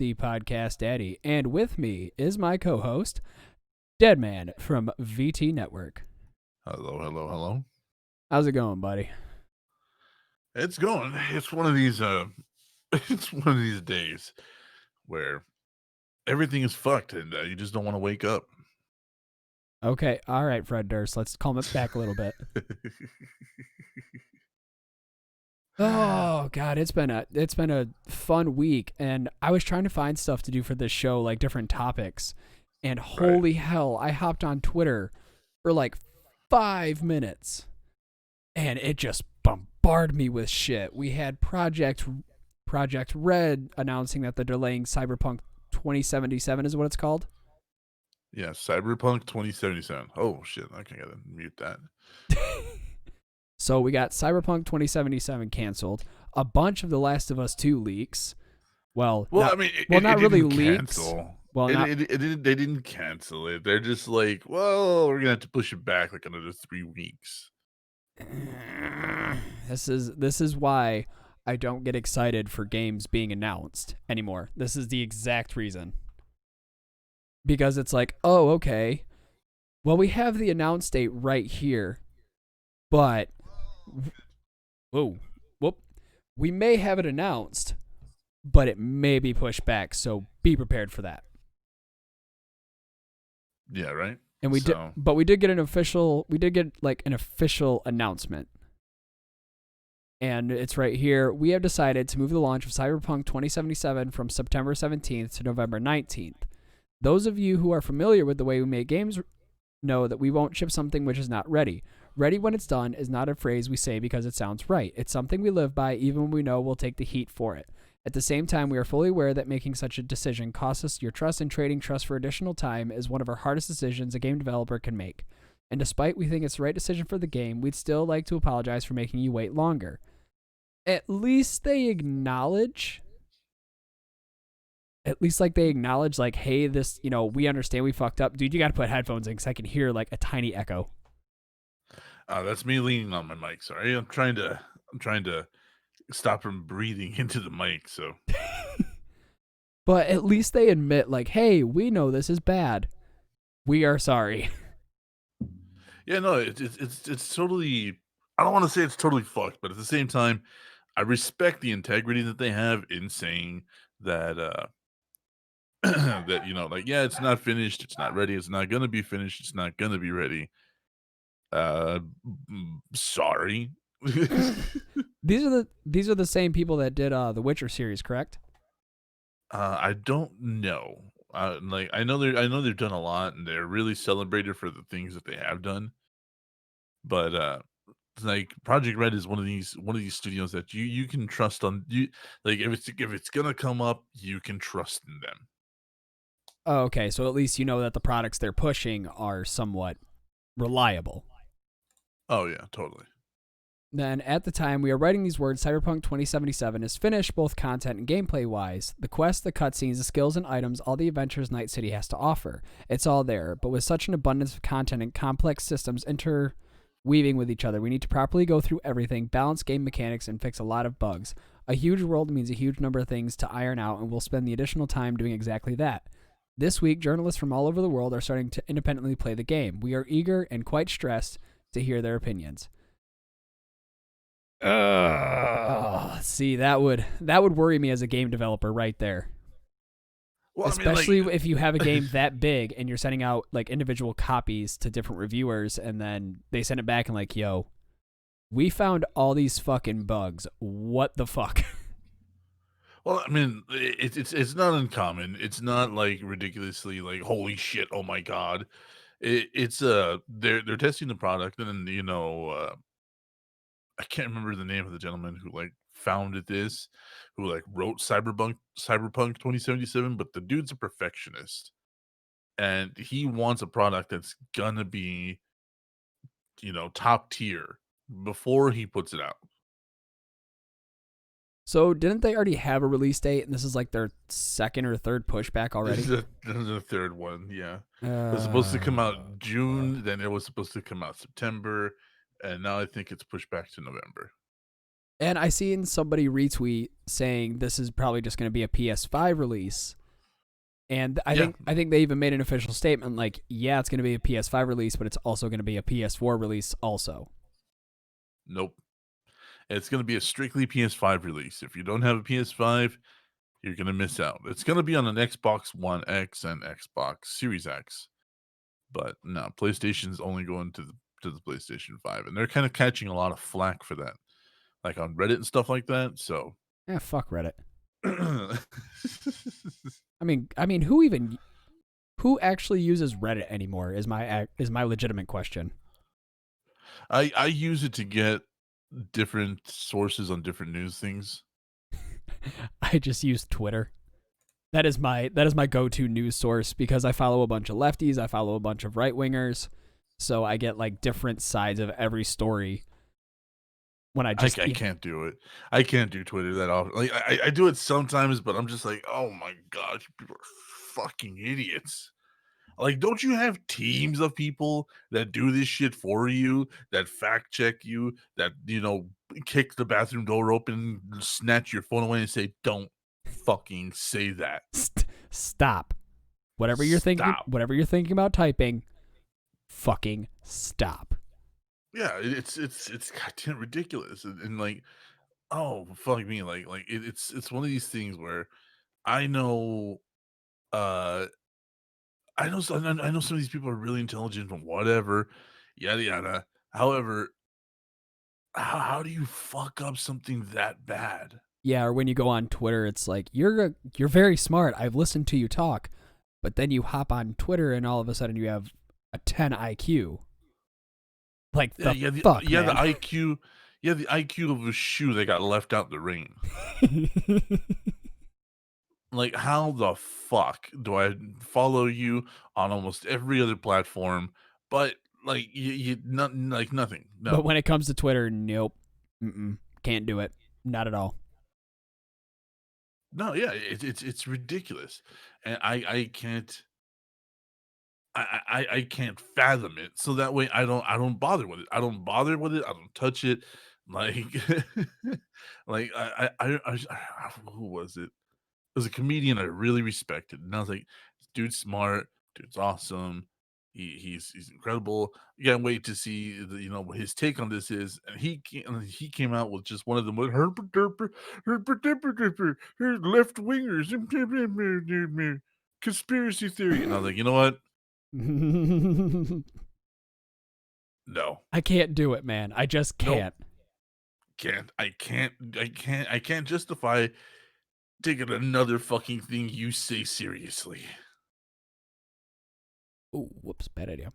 the podcast daddy, and with me is my co-host, Deadman from VT Network. Hello, hello, hello. How's it going, buddy? It's going. It's one of these it's one of these days where everything is fucked and you just don't want to wake up. Okay, all right, Fred Durst. Let's calm it back a little bit. Oh God, it's been a fun week, and I was trying to find stuff to do for this show, like different topics, and holy hell, I hopped on Twitter for like 5 minutes, and it just bombarded me with shit. We had Project Red announcing that they're delaying Cyberpunk 2077 is what it's called. Yeah, Cyberpunk 2077. Oh shit, I gotta mute that. So we got Cyberpunk 2077 canceled. A bunch of The Last of Us 2 leaks. Well, not really leaks. Cancel. Well, they didn't cancel it. They're just like, well, we're gonna have to push it back like another 3 weeks. This is why I don't get excited for games being announced anymore. This is the exact reason. Because it's like, oh, okay. Well, we have the announce date right here, but we may have it announced, but it may be pushed back, so be prepared for that. Yeah, right. And we did get an official announcement. And it's right here. We have decided to move the launch of Cyberpunk 2077 from September 17th to November 19th. Those of you who are familiar with the way we make games know that we won't ship something which is not ready. Ready when it's done is not a phrase we say because it sounds right. It's something we live by even when we know we'll take the heat for it. At the same time, we are fully aware that making such a decision costs us your trust, and trading trust for additional time is one of our hardest decisions a game developer can make. And despite we think it's the right decision for the game, we'd still like to apologize for making you wait longer. At least they acknowledge, like, hey, this, we understand we fucked up. Dude, you got to put headphones in because I can hear, like, a tiny echo. That's me leaning on my mic. Sorry, I'm trying to stop from breathing into the mic. So, but at least they admit, like, hey, we know this is bad. We are sorry. Yeah, no, it's totally. I don't want to say it's totally fucked, but at the same time, I respect the integrity that they have in saying that that like, yeah, it's not finished, it's not ready, it's not gonna be finished, it's not gonna be ready. Sorry. These are the same people that did the Witcher series, correct? I don't know. I know they've done a lot, and they're really celebrated for the things that they have done. But like Project Red is one of these studios that you can trust on. You like if it's gonna come up, you can trust in them. Oh, okay, so at least you know that the products they're pushing are somewhat reliable. Oh yeah, totally. Then, at the time we are writing these words, Cyberpunk 2077 is finished both content and gameplay-wise. The quests, the cutscenes, the skills and items, all the adventures Night City has to offer. It's all there, but with such an abundance of content and complex systems interweaving with each other, we need to properly go through everything, balance game mechanics, and fix a lot of bugs. A huge world means a huge number of things to iron out, and we'll spend the additional time doing exactly that. This week, journalists from all over the world are starting to independently play the game. We are eager and quite stressed to hear their opinions. See, that would worry me as a game developer right there. Well, especially if you have a game that big and you're sending out like individual copies to different reviewers, and then they send it back and like, yo, we found all these fucking bugs. What the fuck? Well, I mean, it's not uncommon. It's not like ridiculously like holy shit, oh my god. It's they're testing the product, and then I can't remember the name of the gentleman who like founded this, who like wrote Cyberpunk 2077, but the dude's a perfectionist. And he wants a product that's gonna be, top tier before he puts it out. So didn't they already have a release date, and this is like their second or third pushback already? This is the third one, yeah. It was supposed to come out June, then it was supposed to come out September, and now I think it's pushed back to November. And I seen somebody retweet saying this is probably just going to be a PS5 release. And I Yeah, think I think they even made an official statement like, yeah, it's going to be a PS5 release, but it's also going to be a PS4 release also. nope. It's going to be a strictly PS5 release. If you don't have a PS5, you're going to miss out. It's going to be on an Xbox One X and Xbox Series X, but no, PlayStation's only going to the PlayStation 5, and they're kind of catching a lot of flack for that, like on Reddit and stuff like that. So, Yeah, fuck Reddit. I I mean, who actually uses Reddit anymore? Is my legitimate question. I use it to get different sources on different news things. I just use Twitter. That is my go-to news source because I follow a bunch of lefties, I follow a bunch of right-wingers, so I get like different sides of every story when I just I can't do it. I can't do Twitter that often. Like I do it sometimes, but I'm just like, oh my god, you people are fucking idiots. Like, don't you have teams of people that do this shit for you, that fact check you, that kick the bathroom door open, snatch your phone away, and say, "Don't fucking say that. stop. Stop." Whatever you're thinking about typing, fucking stop. Yeah, it's goddamn ridiculous, and like, oh fuck me, it's one of these things where I know, uh, I know some of these people are really intelligent and whatever, yada yada. However, how do you fuck up something that bad? Yeah, or when you go on Twitter, it's like you're very smart. I've listened to you talk, but then you hop on Twitter and all of a sudden you have a 10 IQ. Like Yeah, the fuck, yeah, the man. IQ, yeah, the IQ of a shoe that got left out in the rain. Like, how the fuck do I follow you on almost every other platform, but like nothing. But No, when it comes to Twitter, nope. Mm-mm. Can't do it. Not at all. no, yeah, it's ridiculous, and I can't. I can't fathom it. So that way I don't bother with it. I don't bother with it. I don't touch it. Like like who was it? It was a comedian I really respected, and I was like, "This dude's smart. Dude's awesome. He's incredible. You can't wait to see what his take on this is." And he came out with just one of them with left wingers conspiracy theory, and I was like, you know what? No. I can't do it, man. I just Nope. can't. I can't justify taking another fucking thing you say seriously. Ooh, whoops, bad idea.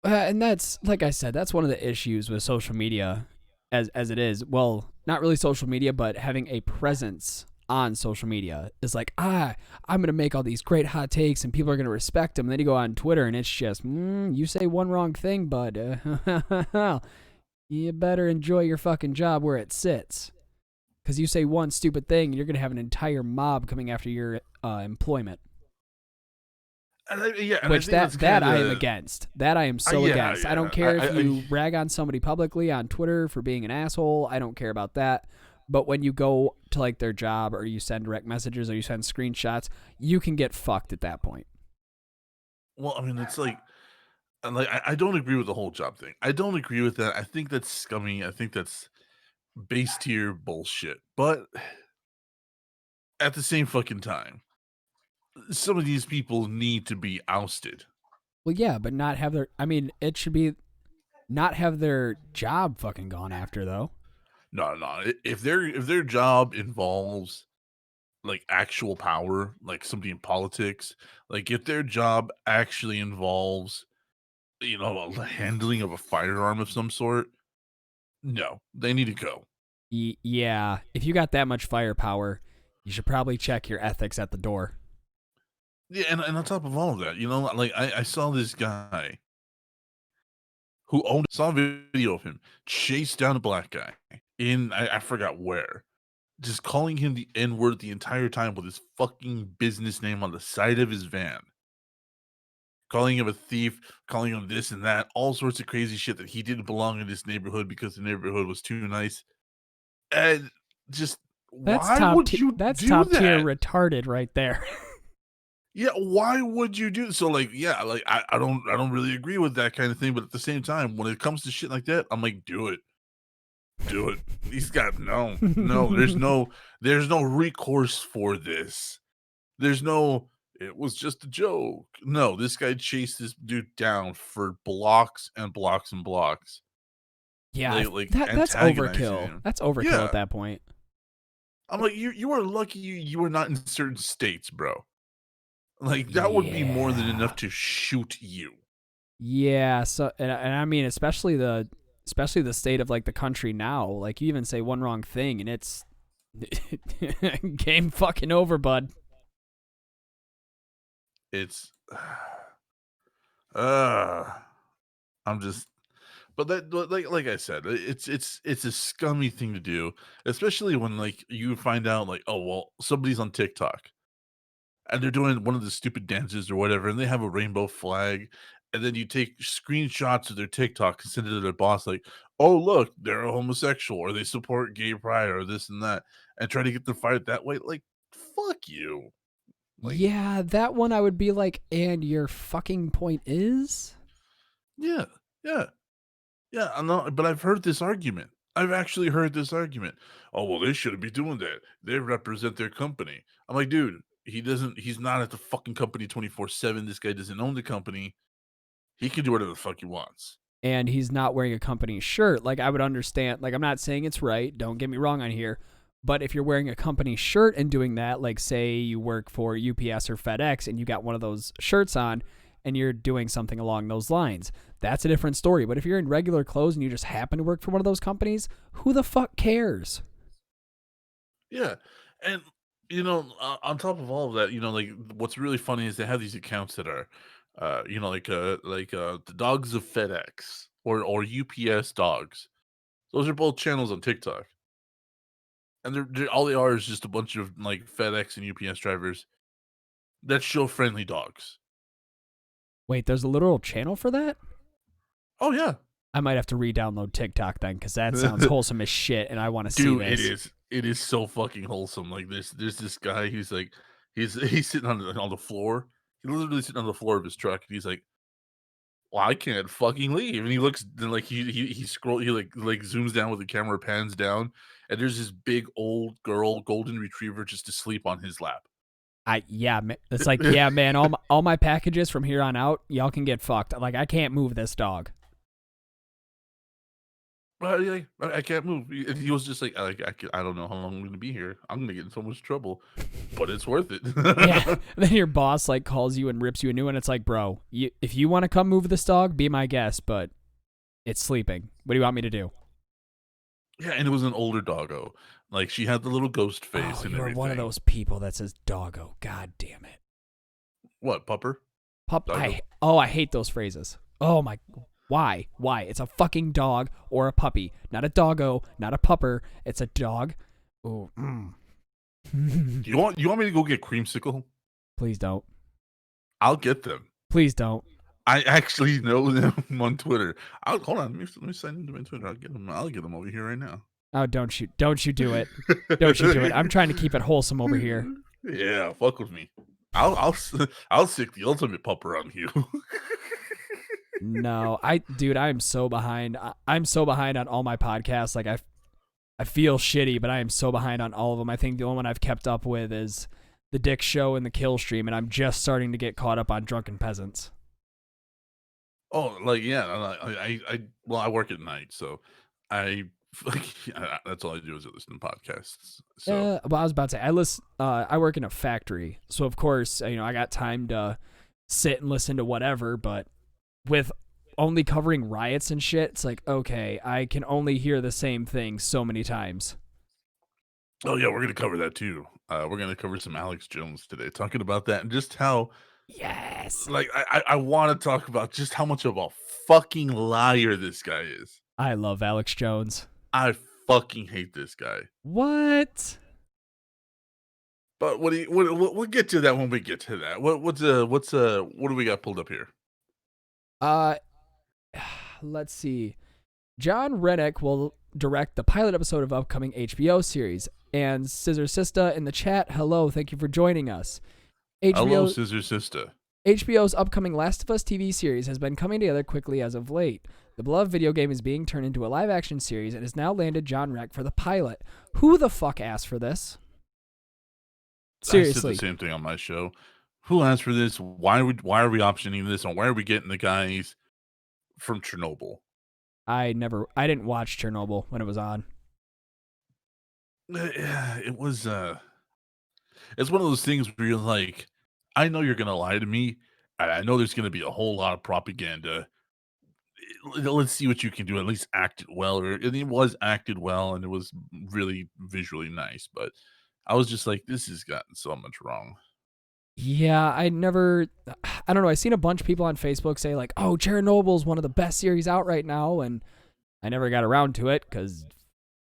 And that's like I said, that's one of the issues with social media, as it is. Well, not really social media, but having a presence on social media is like, I'm gonna make all these great hot takes and people are gonna respect them. And then you go on Twitter and it's just, you say one wrong thing, bud. You better enjoy your fucking job where it sits, because you say one stupid thing and you're gonna have an entire mob coming after your employment. And I Which think that's that kind I am of against. That I am so yeah, against. I don't yeah. care if you rag on somebody publicly on Twitter for being an asshole. I don't care about that. But when you go to like their job or you send direct messages or you send screenshots, you can get fucked at that point. Well, I mean, it's like, and like I don't agree with the whole job thing. I don't agree with that. I think that's scummy. I think that's base tier bullshit. But at the same fucking time, some of these people need to be ousted. Well, yeah, but not have their. I mean, it should be not have their job fucking gone after though. No, no. If their job involves like actual power, like somebody in politics, like if their job actually involves, the handling of a firearm of some sort, no, they need to go. Yeah, if you got that much firepower, you should probably check your ethics at the door. Yeah, and on top of all of that, like I saw this guy who saw a video of him chase down a black guy in I forgot where, just calling him the N word the entire time with his fucking business name on the side of his van. Calling him a thief, calling him this and that, all sorts of crazy shit that he didn't belong in this neighborhood because the neighborhood was too nice. And just That's why would you That's do top tier that? retarded right there. Yeah, why would you do so? Like, yeah, like I don't really agree with that kind of thing, but at the same time, when it comes to shit like that, I'm like, do it. Do it. He's got no, there's no recourse for this. There's no it was just a joke. No, this guy chased this dude down for blocks and blocks and blocks. Yeah, Like that's antagonizing overkill. him. That's overkill at Yeah. that point. I'm like, you are lucky you were not in certain states, bro. Like, that would be more than enough Yeah. to shoot you. Yeah, so and I mean especially the state of like the country now. Like you even say one wrong thing and it's game fucking over, bud. It's uh I'm just but like I said, it's a scummy thing to do, especially when like you find out like, oh well, somebody's on TikTok and they're doing one of the stupid dances or whatever, and they have a rainbow flag, and then you take screenshots of their TikTok and send it to their boss, like, oh look, they're a homosexual or they support gay pride or this and that, and try to get them fired that way. Like, fuck you. Like, Yeah, that one I would be like, and your fucking point is? yeah, yeah. Yeah, I know, but I've heard this argument. I've actually heard this argument. Oh, well, they shouldn't be doing that. They represent their company. I'm like, dude, he's not at the fucking company 24/7. This guy doesn't own the company. He can do whatever the fuck he wants. And he's not wearing a company shirt. Like I would understand. Like I'm not saying it's right. Don't get me wrong on here. But if you're wearing a company shirt and doing that, like say you work for UPS or FedEx and you got one of those shirts on and you're doing something along those lines, that's a different story. But if you're in regular clothes and you just happen to work for one of those companies, who the fuck cares? Yeah, and on top of all of that, like what's really funny is they have these accounts that are, the dogs of FedEx or UPS dogs. Those are both channels on TikTok. And they're all they are is just a bunch of, like, FedEx and UPS drivers that show friendly dogs. Wait, there's a literal channel for that? Oh, yeah. I might have to re-download TikTok then, because that sounds wholesome as shit, and I want to see Dude, it this. is. It is so fucking wholesome. Like, there's this guy who's, like he's sitting on the floor. He's literally sitting on the floor of his truck, and he's like, "Well, I can't fucking leave." And he looks then, like, he scroll he, like, zooms down with the camera, pans down, and there's this big old girl golden retriever just asleep on his lap. It's like yeah, man. All my packages from here on out, y'all can get fucked. Like I can't move this dog. Yeah, I can't move. He was just like, I don't know how long I'm gonna be here. I'm gonna get in so much trouble, but it's worth it. Yeah. And then your boss like calls you and rips you a new one. It's like, bro, if you want to come move this dog, be my guest, but it's sleeping. What do you want me to do? Yeah, and it was an older doggo. Like she had the little ghost face Oh, and you're one of everything. those people that says doggo. God damn it. What, pupper? Pup. Doggo? I hate those phrases. Oh my. Why? Why? It's a fucking dog or a puppy, not a doggo, not a pupper. It's a dog. Oh. You want me to go get creamsicle? Please don't. I'll get them. Please don't. I actually know them on Twitter. Hold on. Let me sign into my Twitter. I'll get them over here right now. Oh, don't you do it. Don't you do it. I'm trying to keep it wholesome over here. Yeah, fuck with me. I'll sick the ultimate pupper on you. No, I'm so behind. I'm so behind on all my podcasts. Like I feel shitty, but I am so behind on all of them. I think the only one I've kept up with is the Dick Show and the Kill Stream, and I'm just starting to get caught up on Drunken Peasants. Oh, like, yeah, I work at night, so I like, that's all I do is listen to podcasts, so Well, I was about to say I work in a factory, so of course I got time to sit and listen to whatever. But with only covering riots and shit, it's like okay, I can only hear the same thing so many times. oh, yeah, we're gonna cover that too. We're gonna cover some Alex Jones today, talking about that and just how, Yes, like, I wanna talk about just how much of a fucking liar this guy is. I love Alex Jones. I fucking hate this guy. What? But we'll get to that when we get to that. What do we got pulled up here? Uh, let's see. John Rennick will direct the pilot episode of upcoming HBO series. And Scissor Sista in the chat, hello, thank you for joining us. Hello, Scissor Sister. HBO's upcoming Last of Us TV series has been coming together quickly as of late. The beloved video game is being turned into a live-action series and has now landed John Reck for the pilot. Who the fuck asked for this? Seriously. I said the same thing on my show. Who asked for this? Why are we optioning this? And why are we getting the guys from Chernobyl? I didn't watch Chernobyl when it was on. It was it's one of those things where you're like, I know you're gonna lie to me, and I know there's gonna be a whole lot of propaganda. Let's see what you can do. At least act it well, and it was acted well, and it was really visually nice. But I was just like, this has gotten so much wrong. Yeah, I don't know. I seen a bunch of people on Facebook say like, "Oh, Chernobyl's one of the best series out right now," and I never got around to it because,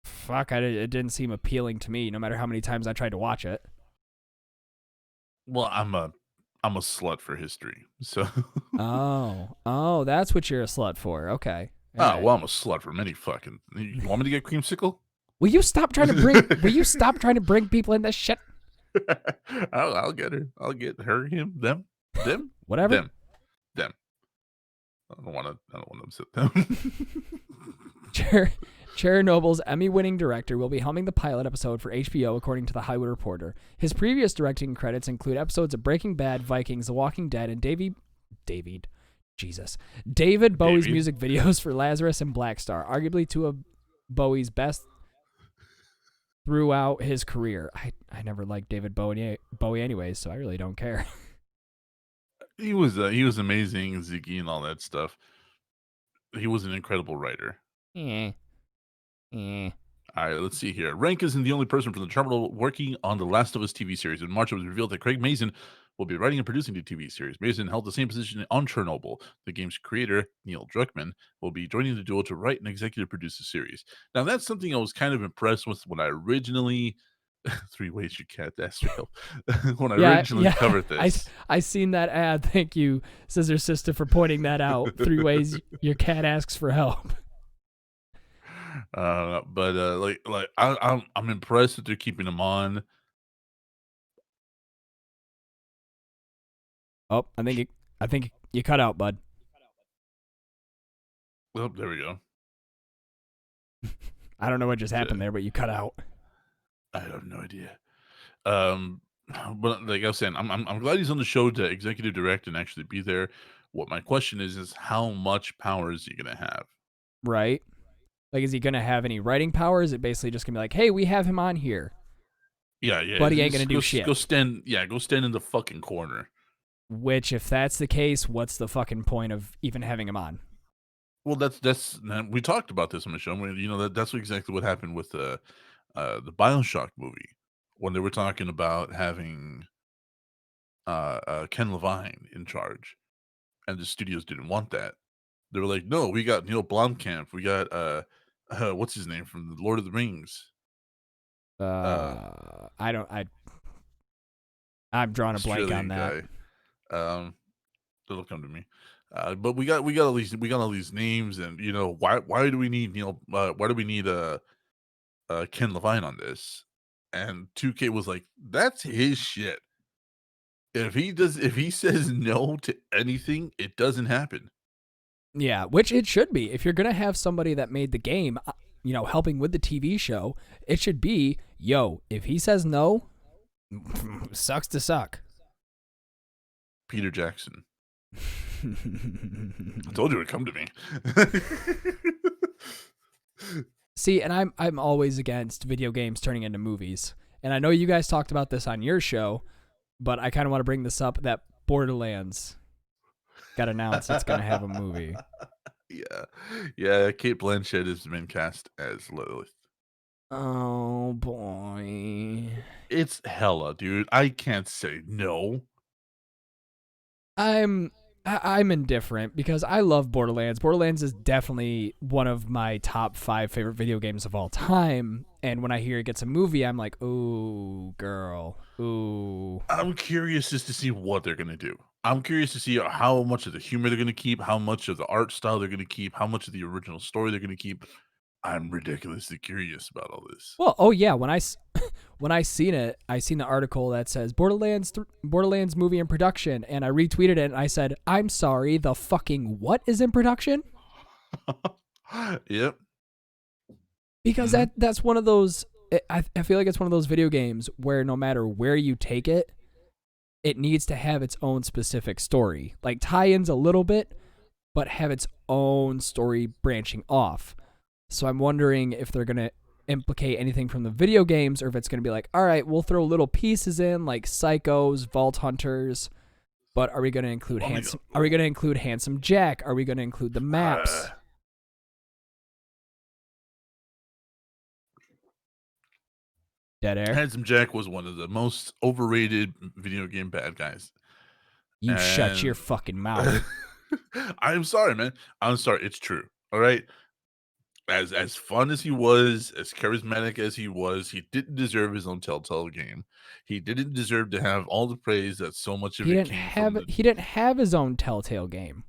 fuck, it didn't seem appealing to me. No matter how many times I tried to watch it. Well, I'm a slut for history, so. oh, that's what you're a slut for. Okay. Right. Well, I'm a slut for many fucking. You want me to get creamsicle? Will you stop trying to bring people in this shit? I'll get her. I'll get her, him, them, whatever. Them. I don't want to upset them. Chernobyl's Emmy-winning director will be helming the pilot episode for HBO, according to The Hollywood Reporter. His previous directing credits include episodes of Breaking Bad, Vikings, The Walking Dead, and David Bowie's music videos for Lazarus and Black Star, arguably two of Bowie's best throughout his career. I never liked David Bowie anyways, so I really don't care. He was amazing, Ziggy and all that stuff. He was an incredible writer. Yeah. All right, let's see here. Rank isn't the only person from the terminal working on the Last of Us TV series. In March, it was revealed that Craig Mazin will be writing and producing the TV series. Mazin held the same position on Chernobyl. The game's creator, Neil Druckmann, will be joining the duo to write and executive produce the series. Now, that's something I was kind of impressed with when I originally... 3 ways your cat asked for help. When I originally covered this. I seen that ad. Thank you, Scissor Sister, for pointing that out. 3 ways your cat asks for help. But I'm impressed that they're keeping him on. Oh, I think you cut out, bud. Oh, there we go. I don't know what just happened there, but you cut out. I have no idea. But like I was saying, I'm glad he's on the show to executive direct and actually be there. What my question is how much power is he gonna have? Right. Like, is he going to have any writing power? Is it basically just going to be like, hey, we have him on here? Yeah. But he ain't going to do shit. Go stand in the fucking corner. Which, if that's the case, what's the fucking point of even having him on? Well, that's we talked about this on the show. That's exactly what happened with the BioShock movie when they were talking about having Ken Levine in charge, and the studios didn't want that. They were like, no, we got Neil Blomkamp. We got what's his name from the Lord of the Rings? I'm drawing a blank on that. It'll come to me. But we got all these names, and why do we need Ken Levine on this? And 2K was like, that's his shit. If he says no to anything, it doesn't happen. Yeah, which it should be. If you're going to have somebody that made the game, helping with the TV show, it should be, if he says no, sucks to suck. Peter Jackson. I told you it would come to me. See, and I'm always against video games turning into movies. And I know you guys talked about this on your show, but I kind of want to bring this up that Borderlands got announced it's going to have a movie. Yeah. Kate Blanchett has been cast as Lilith. Oh boy, it's hella, dude. I can't say no. I'm indifferent because I love Borderlands. Borderlands is definitely one of my top 5 favorite video games of all time. And when I hear it gets a movie, I'm like, ooh, girl, ooh. I'm curious just to see what they're gonna do. I'm curious to see how much of the humor they're going to keep, how much of the art style they're going to keep, how much of the original story they're going to keep. I'm ridiculously curious about all this. Well, oh yeah, when I seen it, I seen the article that says Borderlands movie in production, and I retweeted it and I said, "I'm sorry, the fucking what is in production?" Yep. Because Hmm. that's one of those. I feel like it's one of those video games where no matter where you take it, it needs to have its own specific story, like tie-ins a little bit, but have its own story branching off. So I'm wondering if they're gonna implicate anything from the video games, or if it's gonna be like, all right, we'll throw little pieces in like Psychos, Vault Hunters, but are we gonna include Well, I mean, handsome? Are we gonna include Handsome Jack? Are we gonna include the uh, maps? Dead air. Handsome Jack was one of the most overrated video game bad guys, You shut your and fucking mouth. I'm sorry, man. I'm sorry. It's true. All right. As fun as he was, as charismatic as he didn't deserve his own Telltale game. He didn't deserve to have all the praise that so much of He it didn't came have from the. he didn't have his own Telltale game.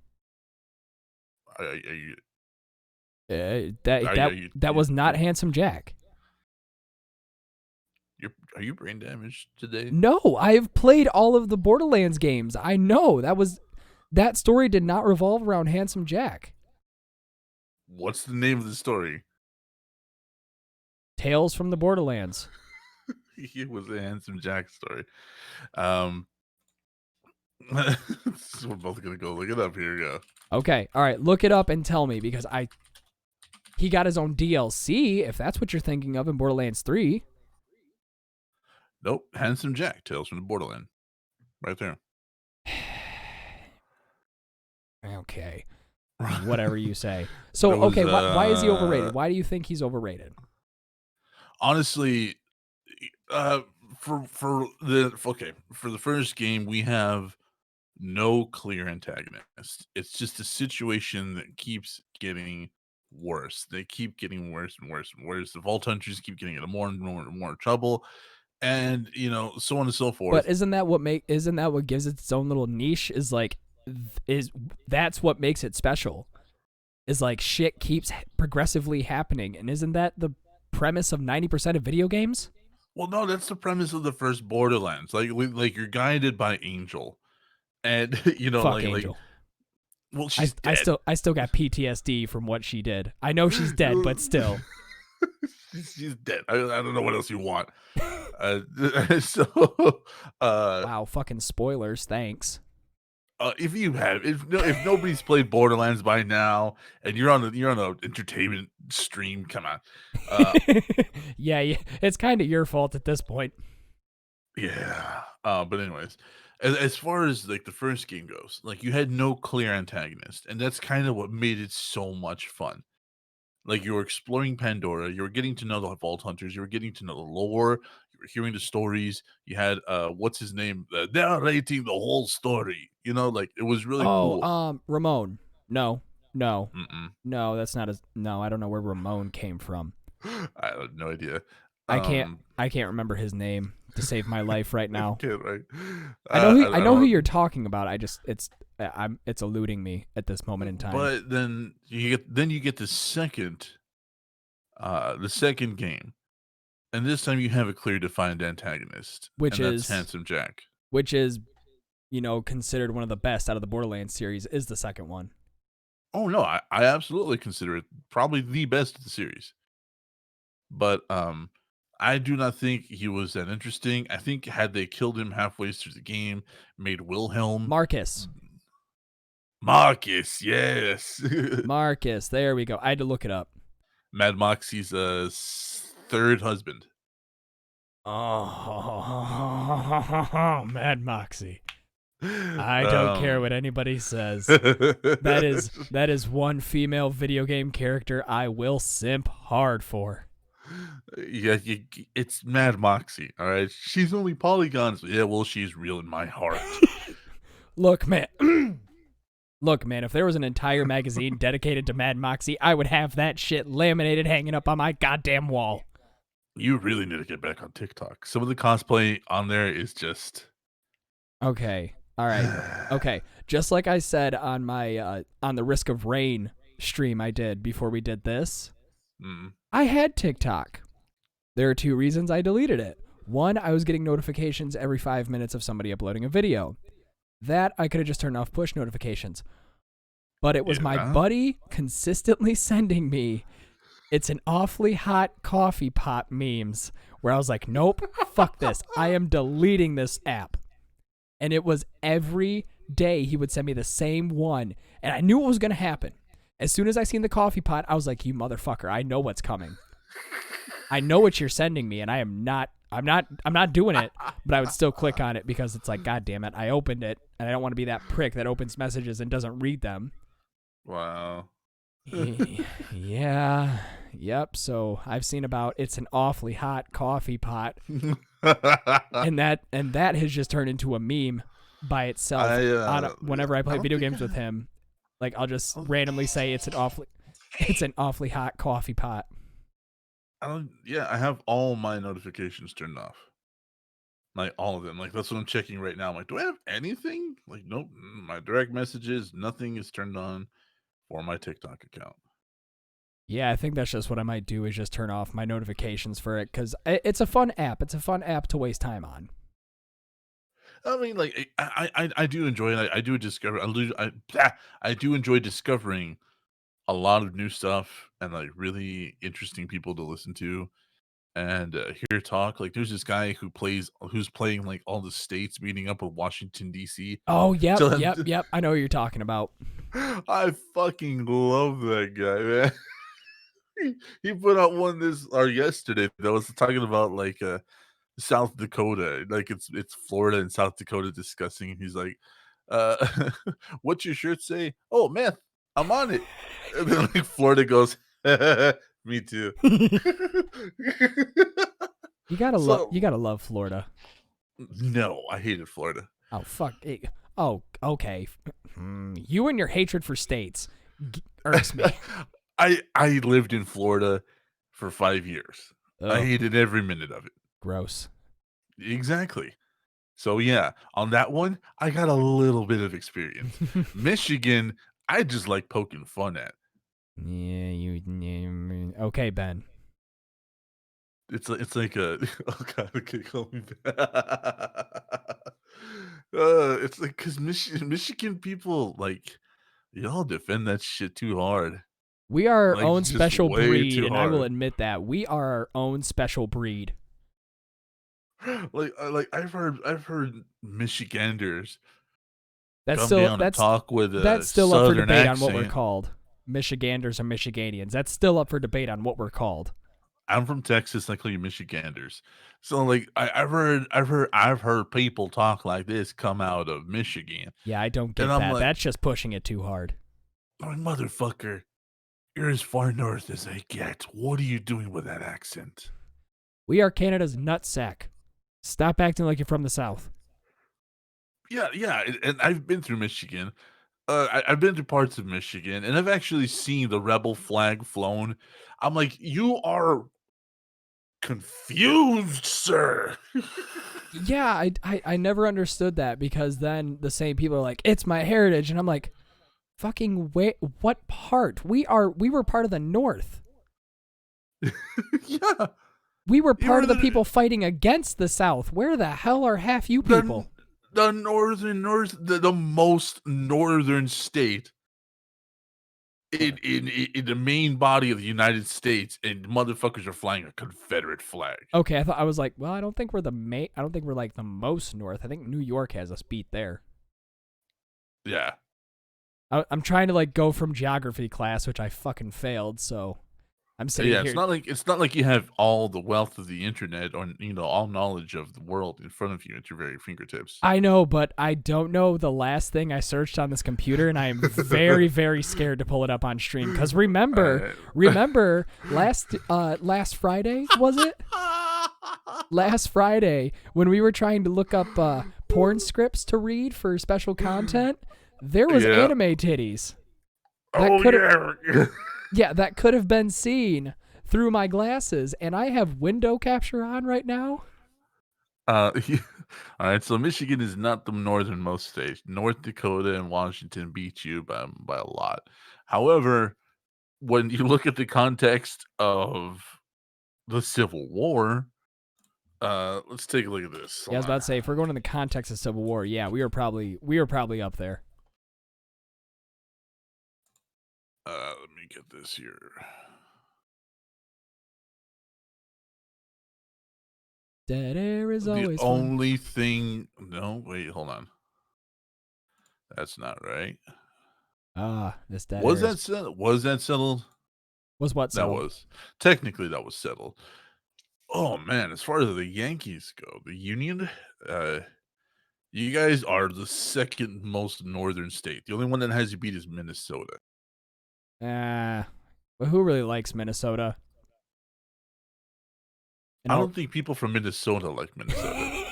Are you, That was not Handsome Jack. are you brain damaged today? No, I've played all of the Borderlands games. I know that story did not revolve around Handsome Jack. What's the name of the story? Tales from the Borderlands. It was a Handsome Jack story. So we're both gonna go look it up. Here we go. Okay, all right, look it up and tell me because he got his own DLC if that's what you're thinking of in Borderlands 3. Nope, Handsome Jack, Tales from the Borderland, right there. Okay. Whatever you say. So, was, okay, why is he overrated? Why do you think he's overrated? Honestly, uh, for the first game, we have no clear antagonist. It's just a situation that keeps getting worse. They keep getting worse and worse and worse. The Vault Hunters keep getting into more and more trouble, and so on and so But forth. isn't that what gives it its own little niche is like is that's what makes it special. Is like shit keeps progressively happening, and isn't that the premise of 90% of video games? Well, no, that's the premise of the first Borderlands. Like you're guided by Angel, and Fuck like Angel. well, she's dead. I still got PTSD from what she did. I know she's dead, but still. She's dead. I don't know what else you want. So, Wow, fucking spoilers. Thanks. if you have, if nobody's played Borderlands by now, and you're on a entertainment stream, come on. Yeah, it's kind of your fault at this point. Yeah. But anyways, as far as like the first game goes, like you had no clear antagonist, and that's kind of what made it so much fun. Like you were exploring Pandora, you were getting to know the Vault Hunters, you were getting to know the lore, you were hearing the stories. You had what's his name narrating the whole story. Like it was really Oh, cool. Ramon. No, no, Mm-mm. no. That's not as. No, I don't know where Ramon came from. I have no idea. I can't. Um, I can't remember his name to save my life right now. kid, right? I I know who don't. you're talking about. It's eluding me at this moment in time. But then you get the second game, and this time you have a clear defined antagonist, Which and that's is Handsome Jack. considered one of the best out of the Borderlands series is the second one. Oh no, I absolutely consider it probably the best of the series. But I do not think he was that interesting. I think had they killed him halfway through the game, made Wilhelm Marcus. Marcus, yes. Marcus. There we go. I had to look it up. Mad Moxie's third husband. Oh, Mad Moxie. I don't care what anybody says. That is one female video game character I will simp hard for. Yeah, it's Mad Moxie. All right, she's only polygons. Yeah, well, she's real in my heart. Look, man. Look, man, if there was an entire magazine dedicated to Mad Moxie, I would have that shit laminated hanging up on my goddamn wall. You really need to get back on TikTok. Some of the cosplay on there is just Okay. All right. Okay. Just like I said on my on the Risk of Rain stream I did before we did this, Mm. I had TikTok. There are two reasons I deleted it. One, I was getting notifications every 5 minutes of somebody uploading a video. That I could have just turned off push notifications. But it was my Yeah. buddy consistently sending me it's an awfully hot coffee pot memes where I was like, nope, fuck this. I am deleting this app. And it was every day he would send me the same one. And I knew what was going to happen. As soon as I seen the coffee pot, I was like, you motherfucker, I know what's coming. I know what you're sending me, and I'm not doing it, but I would still click on it because it's like, God damn it, I opened it, and I don't want to be that prick that opens messages and doesn't read them. Wow. Yeah. Yep. So I've seen about it's an awfully hot coffee pot, and that has just turned into a meme by itself. Whenever I play video games with him, like I'll just randomly say it's an awfully hot coffee pot. I have all my notifications turned off. Like all of them. Like that's what I'm checking right now. I'm like, do I have anything? Like, nope. My direct messages, nothing is turned on for my TikTok account. Yeah, I think that's just what I might do is just turn off my notifications for it because it's a fun app. It's a fun app to waste time on. I mean, like I do enjoy it. I do discover. I do enjoy discovering a lot of new stuff and like really interesting people to listen to and hear talk. Like, there's this guy who's playing like all the states meeting up with Washington D.C. Oh, yep, So yep. I know what you're talking about. I fucking love that guy, man. He put out one yesterday that was talking about like South Dakota, like it's Florida and South Dakota discussing. He's like, uh, "What's your shirt say?" "Oh, meth. I'm on it." And then like Florida goes, "Me too." You gotta So love Florida. no, I hated Florida. Oh fuck. Oh, okay. You and your hatred for states irks me. I lived in Florida for 5 years. I Oh, hated every minute of it. gross. Exactly. So yeah, on that one, I got a little bit of experience. Michigan, I just like poking fun at. Okay, Ben. It's like a oh god, okay, call me back. It's like because Michigan people like y'all defend that shit too hard, We are our like own just special way breed, too and I will hard. admit that. We are our own special breed. Like I've heard Michiganders That's come still down and talk with a that's still up for southern debate on what we're accent. called. Michiganders or Michiganians. That's still up for debate on what we're called. I'm from Texas, I call you Michiganders. So like I've heard people talk like this come out of Michigan. Yeah, I don't And get I'm that. like, That's just pushing it too hard. "Oh, motherfucker, you're as far north as they get. What are you doing with that accent?" We are Canada's nutsack. Stop acting like you're from the South. Yeah, and I've been through Michigan. I've been to parts of Michigan, and I've actually seen the rebel flag flown. I'm like, "You are confused, sir." Yeah, I never understood that because then the same people are like, it's my heritage. And I'm like, fucking wait, what part? We were part of the North. Yeah, We were you part were of the people fighting against the South. Where the hell are half you the people? the most northern state in the main body of the United States, and motherfuckers are flying a Confederate flag. Okay, I was like, well, I don't think we're I don't think we're like the most north. I think New York has us beat there. Yeah. I'm trying to like go from geography class, which I fucking failed. So I'm sitting Yeah, here. it's not like you have all the wealth of the internet or all knowledge of the world in front of you at your very fingertips. I know, but I don't know the last thing I searched on this computer, and I am very, very scared to pull it up on stream. Because remember last Friday was it? Last Friday when we were trying to look up porn scripts to read for special content, there was Yeah. anime titties. Oh yeah. Yeah, that could have been seen through my glasses, and I have window capture on right now. All right. So Michigan is not the northernmost state. North Dakota and Washington beat you by a lot. However, when you look at the context of the Civil War, let's take a look at this. Yeah, I Hold was about on. to say, if we're going in the context of Civil War, yeah, we were probably up there. Let me get this here. Dead air is The always fun. only thing no, wait, hold on. That's not right. This dead Was air is, that settled? Was that settled? was what That settled? was. Technically, that was settled. Oh, man, as far as the Yankees go, the Union, uh, you guys are the second most northern state. The only one that has you beat is Minnesota. But who really likes Minnesota? You I know, don't think people from Minnesota like Minnesota.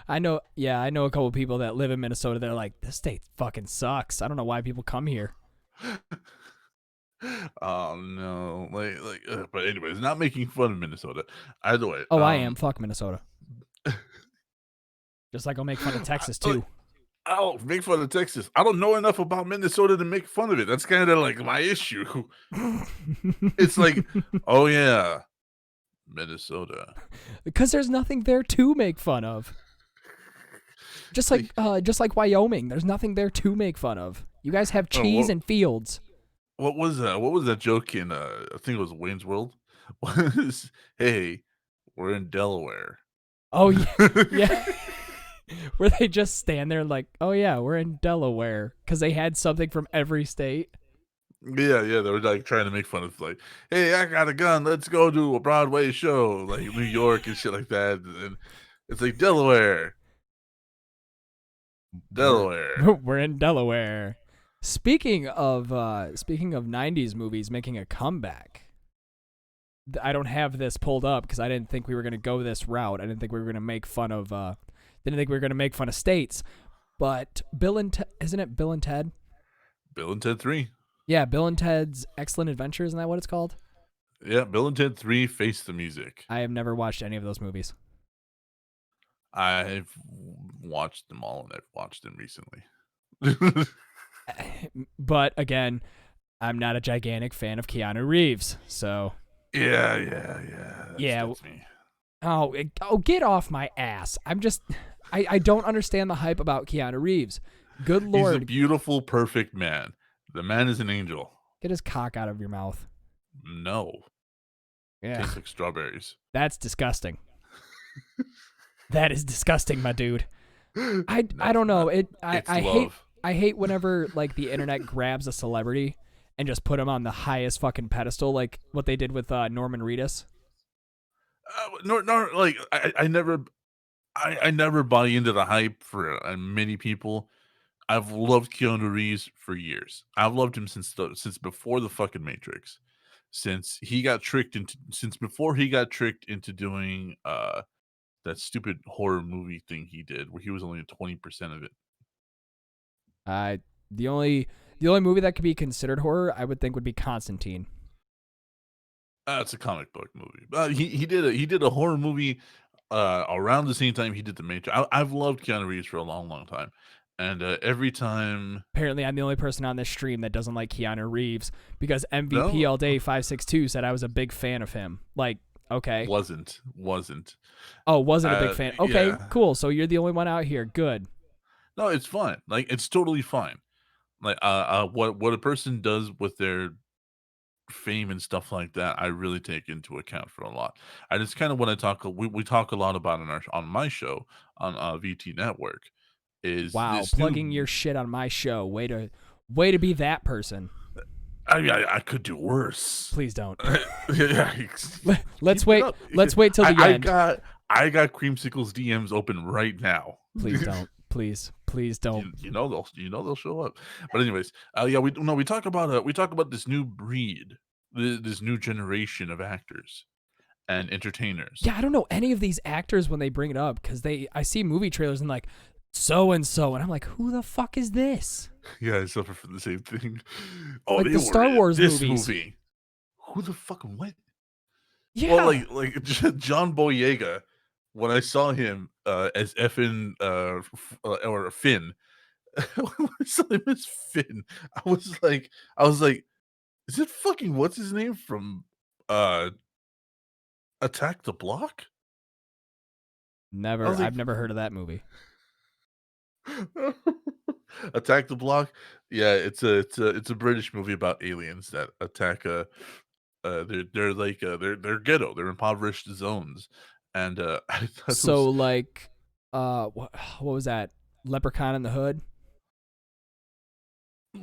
I know a couple people that live in Minnesota. They're like, this state fucking sucks. I don't know why people come here. Oh, no. But anyways, not making fun of Minnesota. Either way, Oh, I am. Fuck Minnesota. Just like I'll make fun of Texas too. I'll make fun of Texas. I don't know enough about Minnesota to make fun of it. That's kind of like my issue. It's like, oh yeah, Minnesota. Because there's nothing there to make fun of. Just like Wyoming, there's nothing there to make fun of. You guys have cheese and fields. What was that? What was that joke in? I think it was Wayne's World. Was hey, we're in Delaware. Oh yeah, yeah. Where they just stand there like, oh yeah, we're in Delaware because they had something from every state. Yeah, they were like trying to make fun of like, hey, I got a gun. Let's go to a Broadway show, like New York and shit like that. And it's like Delaware. We're Delaware. we're in Delaware. Speaking of 90s movies making a comeback. I don't have this pulled up because I didn't think we were going to go this route. I didn't think we were going to make fun of states. But isn't it Bill and Ted? Bill and Ted 3. Yeah, Bill and Ted's Excellent Adventures, isn't that what it's called? Yeah, Bill and Ted 3 Face the Music. I have never watched any of those movies. I've watched them all and I've watched them recently. But again, I'm not a gigantic fan of Keanu Reeves, so Yeah. That's me. Oh, get off my ass! I don't understand the hype about Keanu Reeves. Good Lord, He's a beautiful, perfect man. The man is an angel. get his cock out of your mouth. No, Yeah, tastes like strawberries. that's disgusting. That is disgusting, my dude. I don't know. I hate whenever like the internet grabs a celebrity and just put him on the highest fucking pedestal, like what they did with Norman Reedus. No, like I never buy into the hype for many people. I've loved Keanu Reeves for years. I've loved him since before the fucking Matrix. Since before he got tricked into doing that stupid horror movie thing he did where he was only 20% of it. The only movie that could be considered horror, I would think, would be Constantine. It's a comic book movie. He did a horror movie around the same time he did the Matrix. I've loved Keanu Reeves for a long time, and every time. Apparently, I'm the only person on this stream that doesn't like Keanu Reeves because MVP No. all day 562 said I was a big fan of him. Like, okay, Wasn't. oh, wasn't a big fan. Okay, Yeah. cool. So you're the only one out here. Good. No, it's fine. Like it's totally fine. Like what a person does with their fame and stuff like that, I really take into account for a lot. And it's kind of what we talk a lot about on my show on VT Network is Wow, this plugging new. your shit on my show. Way to be that person. I mean, I could do worse. Please don't. Yeah, Let's keep it wait. up. Let's wait till the end. I got Creamsicle's DMs open right now. Please don't. Please don't. You know they'll show up. But anyways, we talk about this new breed, this new generation of actors and entertainers. Yeah, I don't know any of these actors when they bring it up because I see movie trailers and like so and so, and I'm like, who the fuck is this? Yeah, I suffer from the same thing. Oh, Like they the were Star in Wars this movies. movie. Who the fuck went? Yeah. Well, like John Boyega, when I saw him as effing or Finn, when I saw him as Finn, I was like, Is it fucking what's his name from uh Attack the Block? I was like, I've never heard of that movie. Attack the Block? Yeah, it's a British movie about aliens that attack they're like they're ghetto, they're impoverished zones. And I thought it So was like, what was that? Leprechaun in the Hood?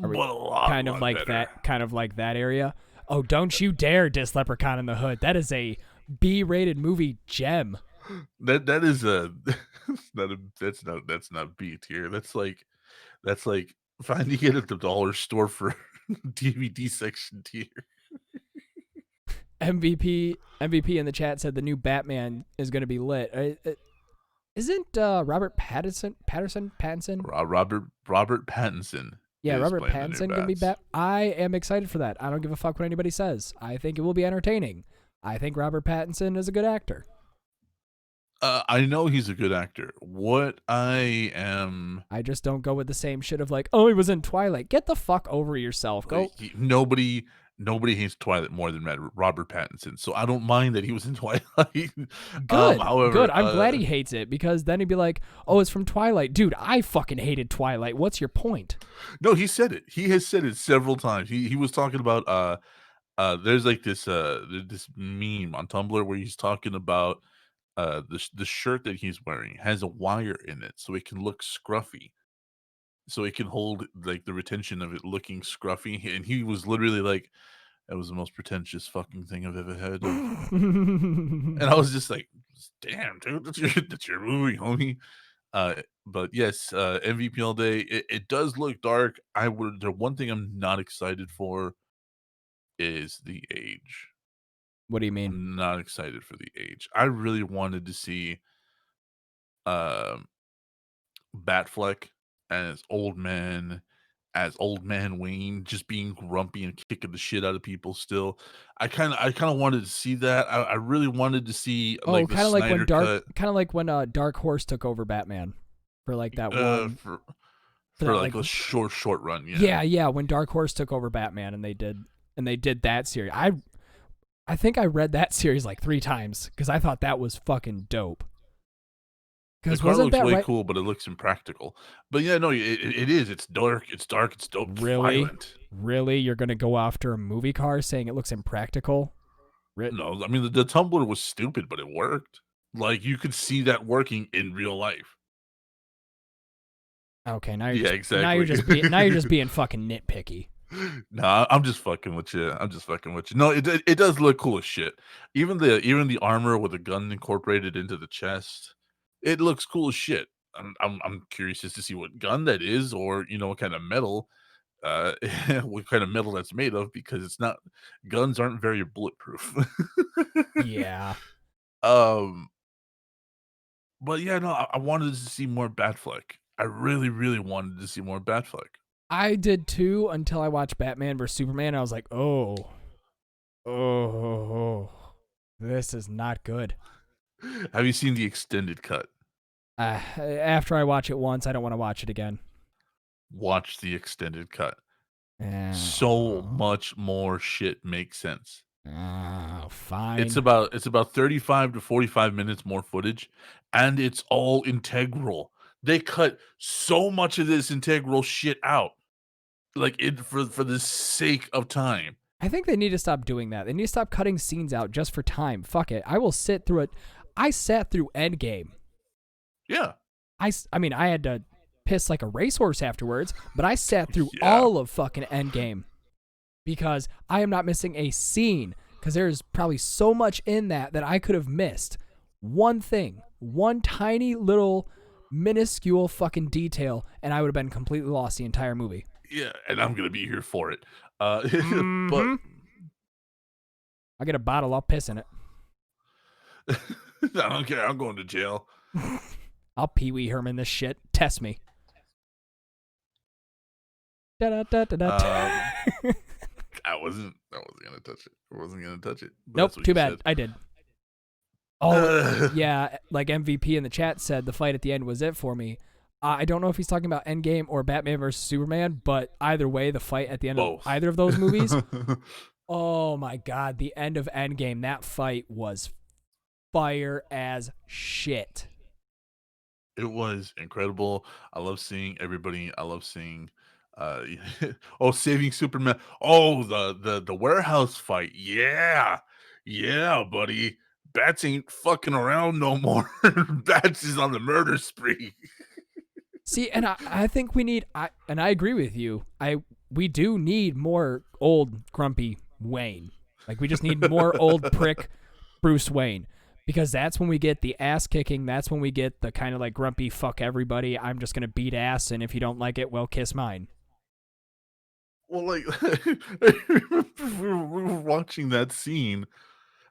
Are we but a lot, kind of lot like better. that? Kind of like that area? Oh, don't you dare diss Leprechaun in the Hood. That is a B-rated movie gem. That is a that's not B tier. That's like finding it at the dollar store for DVD section tier. MVP in the chat said the new Batman is going to be lit. Isn't Robert Pattinson? Robert Pattinson Yeah, is Robert playing the new Pattinson gonna be Bats. back. I am excited for that. I don't give a fuck what anybody says. I think it will be entertaining. I think Robert Pattinson is a good actor. I know he's a good actor. What I am I just don't go with the same shit of like, oh, he was in Twilight. Get the fuck over yourself. Go. nobody hates Twilight more than Robert Pattinson. So I don't mind that he was in Twilight. Good, good. However, I'm glad he hates it because then he'd be like, oh, it's from Twilight. Dude, I fucking hated Twilight. What's your point? no, he said it. He has said it several times. He was talking about there's like this meme on Tumblr where he's talking about the shirt that he's wearing has a wire in it so it can look scruffy. So it can hold like the retention of it looking scruffy. And he was literally like, that was the most pretentious fucking thing I've ever heard of. And I was just like, damn, dude, that's your movie, homie. But yes, MVP all day. It does look dark. The one thing I'm not excited for is the age. What do you mean? I'm not excited for the age. I really wanted to see um Batfleck as old man Wayne, just being grumpy and kicking the shit out of people still. I kinda wanted to see that. I really wanted to see, Oh, like, the Snyder cut, kind of like when Dark Horse took over Batman for like that uh, one for for for, that like, like a short run, yeah. yeah, when Dark Horse took over Batman and they did that series. I think I read that series like 3 times cuz I thought that was fucking dope. The Cuz car wasn't looks that way right? cool, but it looks impractical. But yeah, no, it is. It's dark, it's dope, it's Really? violent. Really? You're going to go after a movie car saying it looks impractical? No, I mean, the Tumblr was stupid, but it worked. Like, you could see that working in real life. Okay, Yeah, exactly. now you're just being fucking nitpicky. Nah, I'm just fucking with you. I'm just fucking with you. No, it does look cool as shit. Even the armor with a gun incorporated into the chest, it looks cool as shit. I'm curious just to see what gun that is, or what kind of metal, uh, what kind of metal that's made of, because it's not guns aren't very bulletproof. Yeah. um, but yeah, no, I wanted to see more Batfleck. I really, really wanted to see more Batfleck. I did too until I watched Batman vs Superman. I was like, oh, this is not good. Have you seen the extended cut? After I watch it once, I don't want to watch it again. Watch the extended cut. So Oh, much more shit makes sense. fine. It's about 35 to 45 minutes more footage, and it's all integral. They cut so much of this integral shit out, like it for the sake of time. I think they need to stop doing that. They need to stop cutting scenes out just for time. Fuck it. I will sit through it. I sat through Endgame. Yeah, I mean, I had to piss like a racehorse afterwards, but I sat through yeah, all of fucking Endgame because I am not missing a scene because there's probably so much in that I could have missed. One thing, one tiny little minuscule fucking detail, and I would have been completely lost the entire movie. yeah. And I'm gonna be here for it. But Mm-hmm. I get a bottle, I'll piss in it. I don't care. I'm going to jail. I'll Pee Wee Herman this shit. Test me. Da-da-da-da-da. I wasn't gonna touch it. I wasn't gonna touch it. But Nope, that's what too you bad. said. I did. Oh, yeah, like MVP in the chat said, the fight at the end was it for me. I don't know if he's talking about Endgame or Batman versus Superman, but either way, the fight at the end of Both. either of those movies, oh my god, the end of Endgame, that fight was fire as shit. It was incredible. I love seeing everybody. I love seeing uh oh, saving Superman. Oh, the warehouse fight. Yeah. Yeah, buddy. Bats ain't fucking around no more. Bats is on the murder spree. See, and I think we need and I agree with you. We do need more old grumpy Wayne. Like we just need more old prick Bruce Wayne. Because that's when we get the ass kicking. That's when we get the kind of like grumpy fuck everybody. I'm just gonna beat ass, and if you don't like it, well, kiss mine. Well, like we were watching that scene.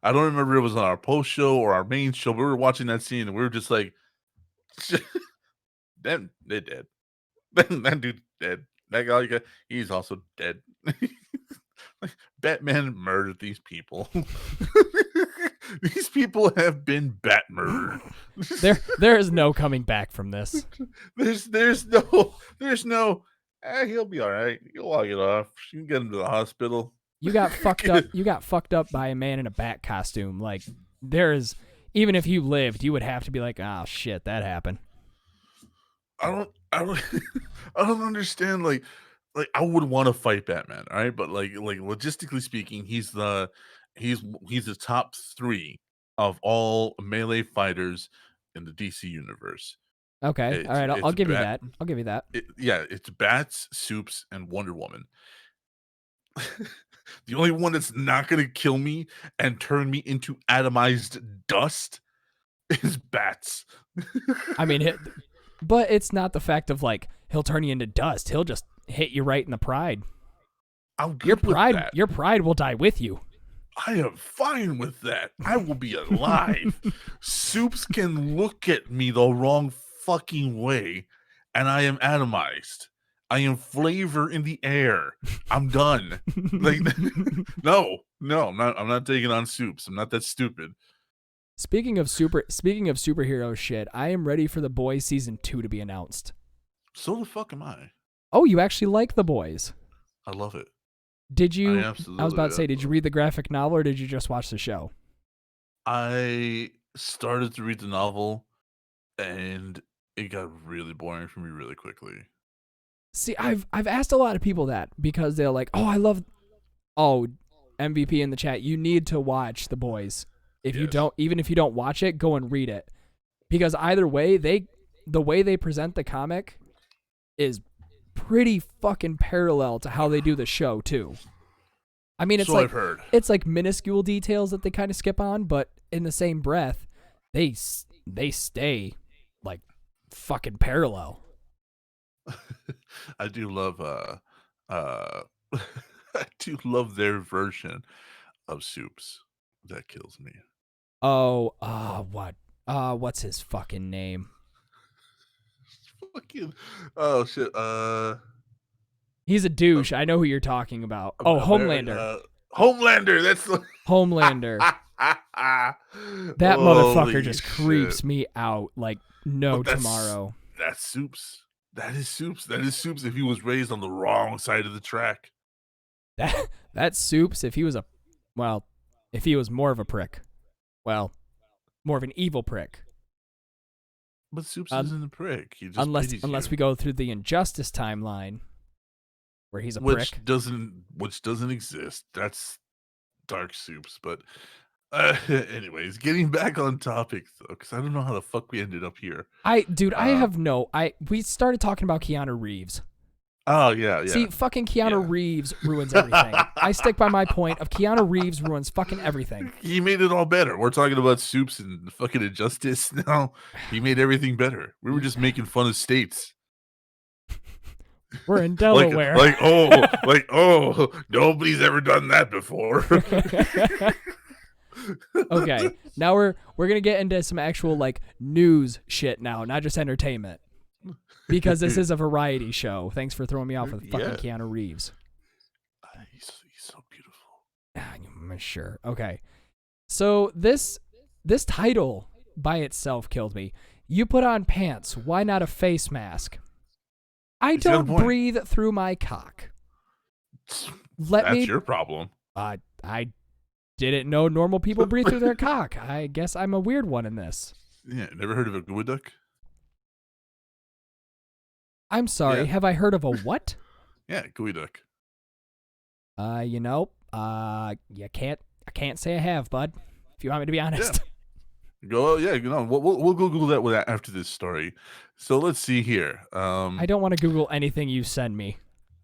I don't remember if it was on our post show or our main show. But we were watching that scene and we were just like, "Them, they're dead. That dude's dead. That guy, he's also dead." Like, Batman murdered these people. These people have been bat murdered. There is no coming back from this. There's no. He'll be all right. You'll walk it off. You can get him to the hospital. You got fucked up. You got fucked up by a man in a bat costume. Like there is, even if you lived, you would have to be like, oh shit, that happened. I don't I don't understand. Like I would want to fight Batman, all right, but like logistically speaking, he's the top 3 of all melee fighters in the DC universe. Okay, all right, I'll give you that. I'll give you that. Yeah, it's Bats, Supes, and Wonder Woman. The only one that's not gonna kill me and turn me into atomized dust is Bats. I mean, but it's not the fact of like he'll turn you into dust. He'll just hit you right in the pride. Your pride will die with you. I am fine with that. I will be alive. Supes can look at me the wrong fucking way, and I am atomized. I am flavor in the air. I'm done. Like, no, I'm not taking on Supes. I'm not that stupid. Speaking of superhero shit, I am ready for The Boys season 2 to be announced. So the fuck am I? Oh, you actually like The Boys? I love it. Did you? I was about to say, did you read the graphic novel or did you just watch the show? I started to read the novel, and it got really boring for me really quickly. See, I've asked a lot of people that because they're like, "Oh, I love." Oh, MVP in the chat. You need to watch The Boys. If you don't, even if you don't watch it, go and read it, because either way, the way they present the comic is pretty fucking parallel to how they do the show too. I mean, it's I've heard. It's like minuscule details that they kind of skip on, but in the same breath, they stay like fucking parallel. I do love I do love their version of Supes. That kills me. Oh, what's his fucking name? Fucking oh shit. He's a douche. I know who you're talking about. Oh, Homelander. Homelander. That's the Homelander. That motherfucker just creeps me out like no tomorrow. That's Supes. That is Supes. That is Supes if he was raised on the wrong side of the track. That's Supes if he was if he was more of a prick. Well, more of an evil prick. But Supes isn't a prick. He just unless we go through the Injustice timeline where he's a prick. Which doesn't exist. That's Dark Supes. But anyways, getting back on topic though, because I don't know how the fuck we ended up here. We started talking about Keanu Reeves. Oh yeah. See, fucking Keanu Reeves ruins everything. I stick by my point of Keanu Reeves ruins fucking everything. He made it all better. We're talking about Supes and fucking Injustice now. He made everything better. We were just making fun of states. We're in Delaware. Nobody's ever done that before. Okay, now we're gonna get into some actual like news shit now, not just entertainment. Because this is a variety show. Thanks for throwing me off with fucking Keanu Reeves. He's so beautiful. I'm sure. Okay. So this title by itself killed me. You put on pants. Why not a face mask? I He's got a don't point. breathe through my cock. That's your problem. I didn't know normal people breathe through their cock. I guess I'm a weird one in this. Yeah, never heard of a gooey duck? I'm sorry. Yeah. Have I heard of a what? Yeah, gooey duck. You can't. I can't say I have, bud. If you want me to be honest. We'll go Google that after this story. So let's see here. I don't want to Google anything you send me.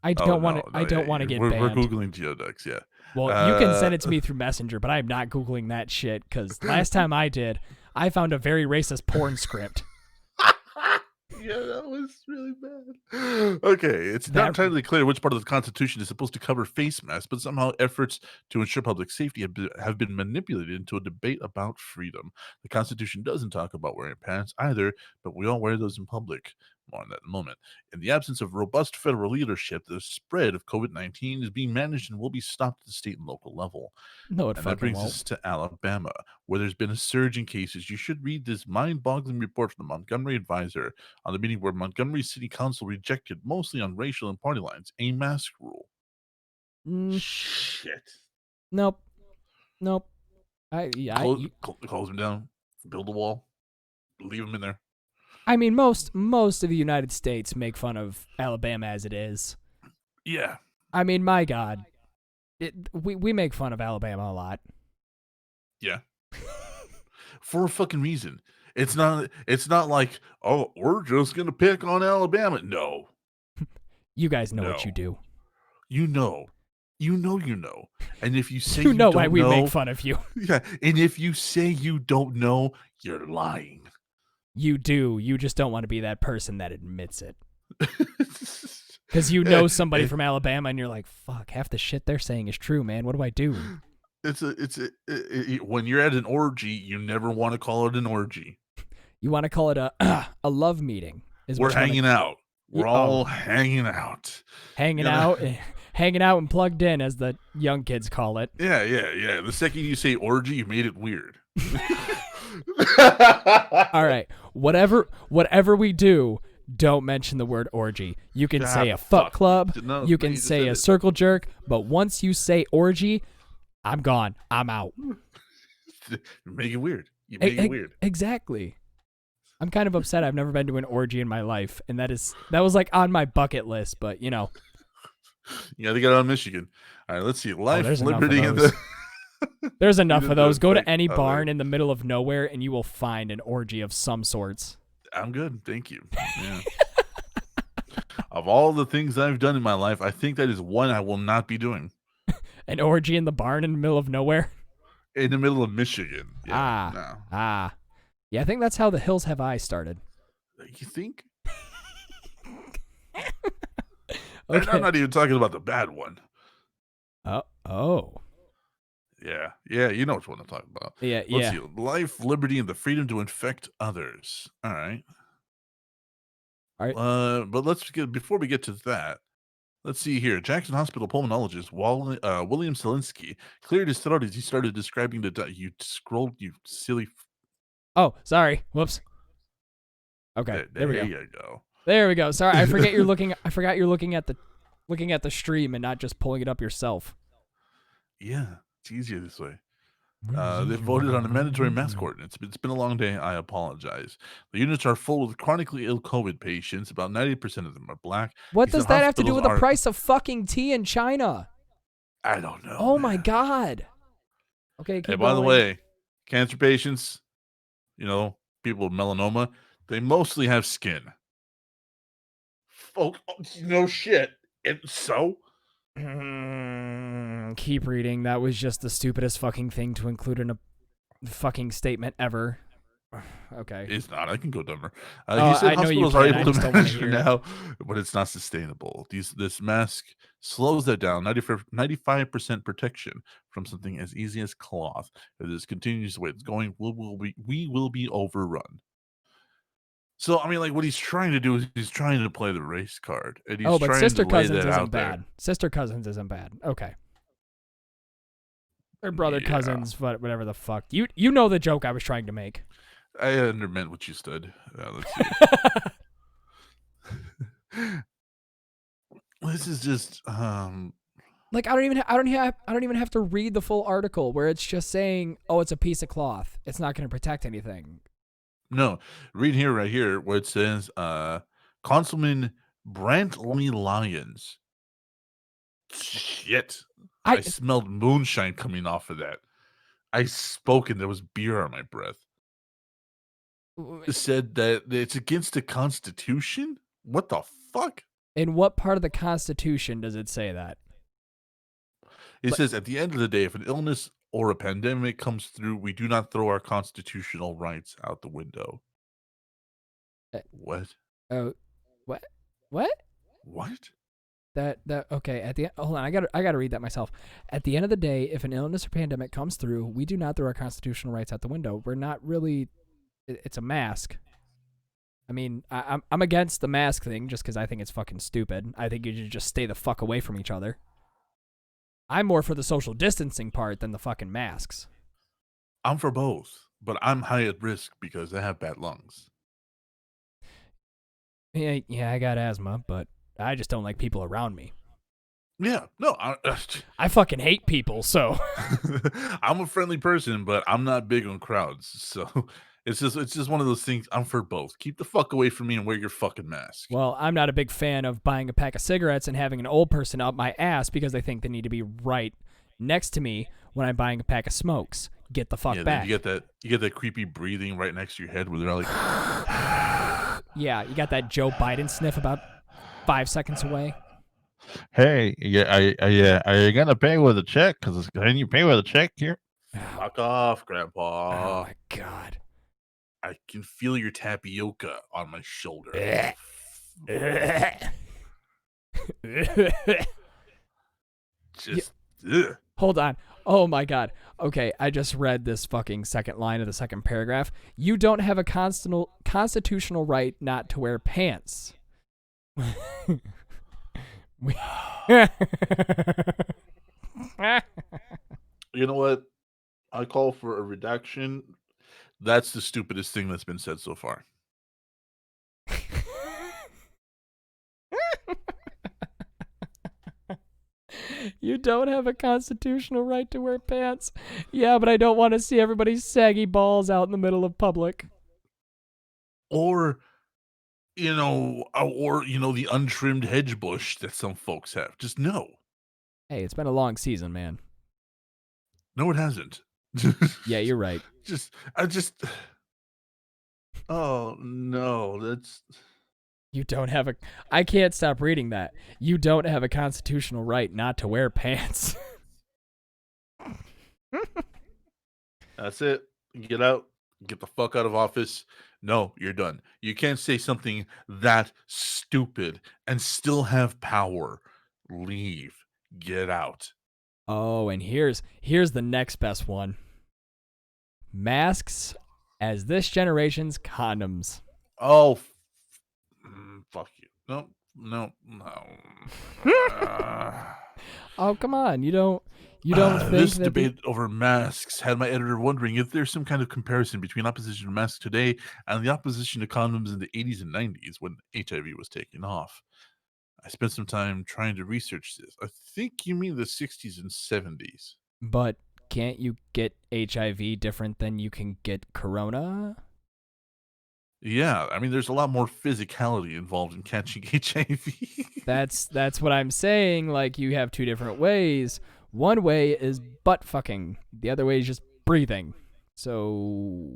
I don't want to. I don't want to get we're banned. We're googling geoducks, yeah. Well, you can send it to me through Messenger, but I'm not Googling that shit because last time I did, I found a very racist porn script. Yeah, that was really bad. Okay, it's not entirely clear which part of the Constitution is supposed to cover face masks, but somehow efforts to ensure public safety have been manipulated into a debate about freedom. The Constitution doesn't talk about wearing pants either, but we all wear those in public. More on that in a moment. In the absence of robust federal leadership, the spread of COVID-19 is being managed and will be stopped at the state and local level. No, it And fucking that brings won't. us to Alabama, where there's been a surge in cases. You should read this mind-boggling report from the Montgomery Advisor on the meeting where Montgomery City Council rejected, mostly on racial and party lines, a mask rule. Shit. Nope. Close them down, build a wall, leave them in there. I mean, most of the United States make fun of Alabama as it is. Yeah. I mean, my God, we make fun of Alabama a lot. Yeah. For a fucking reason. It's not like, oh, we're just gonna pick on Alabama. No. You guys know what you do. You know. And if you say you know don't why we know, make fun of you. Yeah. And if you say you don't know, you're lying. You do. You just don't want to be that person that admits it. Because you know somebody from Alabama and you're like, fuck, half the shit they're saying is true, man. What do I do? When you're at an orgy, you never want to call it an orgy. You want to call it a love meeting. We're hanging out. We're all hanging out. Hanging out and plugged in, as the young kids call it. Yeah. The second you say orgy, you made it weird. All right. Whatever we do, don't mention the word orgy. You can say a fuck club. No, you can say a circle jerk. But once you say orgy, I'm gone. I'm out. You make it weird. You make it weird. Exactly. I'm kind of upset I've never been to an orgy in my life, and that was like on my bucket list, but you know. Yeah, they got it on Michigan. All right, let's see. Life, liberty, and the... There's enough of those. Go to any barn in the middle of nowhere, and you will find an orgy of some sorts. I'm good. Thank you. Yeah. Of all the things I've done in my life, I think that is one I will not be doing. An orgy in the barn in the middle of nowhere? In the middle of Michigan. Yeah, Yeah, I think that's how the Hills Have Eyes started. You think? Okay. I'm not even talking about the bad one. Oh. Yeah, you know which one I'm talking about. Let's see. Life, liberty, and the freedom to infect others. All right. But before we get to that, let's see here. Jackson Hospital pulmonologist William Selinsky cleared his throat as he started describing you scrolled, you silly. Oh, sorry. Whoops. Okay, there we go. There you go. There we go. Sorry, I forgot you're looking at the stream and not just pulling it up yourself. Yeah, it's easier this way. They voted on a mandatory mask ordinance. It's been a long day. I apologize. The units are full with chronically ill COVID patients. About 90% of them are black. What does that have to do with the price of fucking tea in China? I don't know. Oh my God. Okay. Hey, by the way, cancer patients, people with melanoma, they mostly have skin. Oh, no shit. So? Keep reading. That was just the stupidest fucking thing to include in a fucking statement ever. Okay. It's not. I can go dumber. He said hospitals are able to measure now, but it's not sustainable. This mask slows that down. 95% protection from something as easy as cloth. If this continues the way it's going, we will be overrun. So, I mean, like, what he's trying to do is he's trying to play the race card. And he's but trying Sister to lay Cousins that isn't out bad. there. Sister Cousins isn't bad. Okay. Or brother cousins, whatever the fuck. You know the joke I was trying to make. I undermeant what you said. Let's see. This is just Like I don't even have to read the full article where it's just saying, "Oh, it's a piece of cloth. It's not going to protect anything." no. Read here, right here, where it says, Councilman Brantley Lyons. Shit. I I smelled moonshine coming off of that. I spoke and there was beer on my breath. It said that it's against the Constitution? What the fuck? In what part of the Constitution does it say that? It Like, says, at the end of the day, if an illness or a pandemic comes through, we do not throw our constitutional rights out the window. uh, What? oh, what? What? What? That okay. At the hold on, I gotta read that myself. At the end of the day, if an illness or pandemic comes through, we do not throw our constitutional rights out the window. We're not really. It's a mask. I mean, I'm against the mask thing just because I think it's fucking stupid. I think you should just stay the fuck away from each other. I'm more for the social distancing part than the fucking masks. I'm for both, but I'm high at risk because I have bad lungs. Yeah, I got asthma, but I just don't like people around me. Yeah, no, I fucking hate people, so I'm a friendly person, but I'm not big on crowds. So it's just one of those things. I'm for both. Keep the fuck away from me and wear your fucking mask. well, I'm not a big fan of buying a pack of cigarettes and having an old person up my ass because they think they need to be right next to me when I'm buying a pack of smokes. Get the fuck Yeah, back. then you get that creepy breathing right next to your head where they're like, Yeah, you got that Joe Biden sniff about 5 seconds away. Hey, yeah, are you gonna pay with a check? Cause can you pay with a check here? "Fuck off, Oh Grandpa! my god. I can feel your tapioca on my shoulder." Just ugh. Hold on. Oh my god. Okay, I just read this fucking second line of the second paragraph. You don't have a constitutional right not to wear pants. You know what? I call for a redaction. That's the stupidest thing that's been said so far. You don't have a constitutional right to wear pants. Yeah, but I don't want to see everybody's saggy balls out in the middle of public. Or the untrimmed hedge bush that some folks have. Just no. Hey, it's been a long season, man. No, it hasn't. Yeah, you're right. Oh no, that's You don't have a. I can't stop reading that. You don't have a constitutional right not to wear pants. that's it. Get out. Get the fuck out of office. No, you're done. You can't say something that stupid and still have power. Leave. Get out. Oh, and here's the next best one. Masks as this generation's condoms. Oh, fuck you. No, no, no. Oh, come on. You don't think this that debate over masks had my editor wondering if there's some kind of comparison between opposition to masks today and the opposition to condoms in the 80s and 90s when HIV was taking off. I spent some time trying to research this. I think you mean the 60s and 70s. But can't you get HIV different than you can get corona? Yeah, I mean, there's a lot more physicality involved in catching HIV. That's what I'm saying. Like, you have two different ways. One way is butt fucking. The other way is just breathing. So,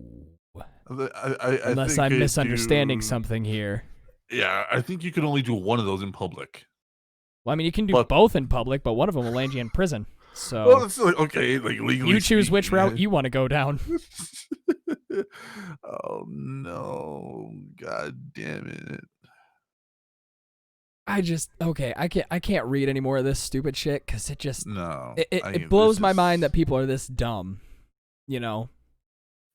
unless think I'm misunderstanding you- something here. Yeah, I think you can only do one of those in public. Well, I mean, you can do But- both in public, but one of them will land you in prison. So, Well, it's like, okay, like legally. you choose which speaking, route you want to go down. Oh no! God damn it! I can't read any more of this stupid shit because it just No, it blows my mind that people are this dumb. You know.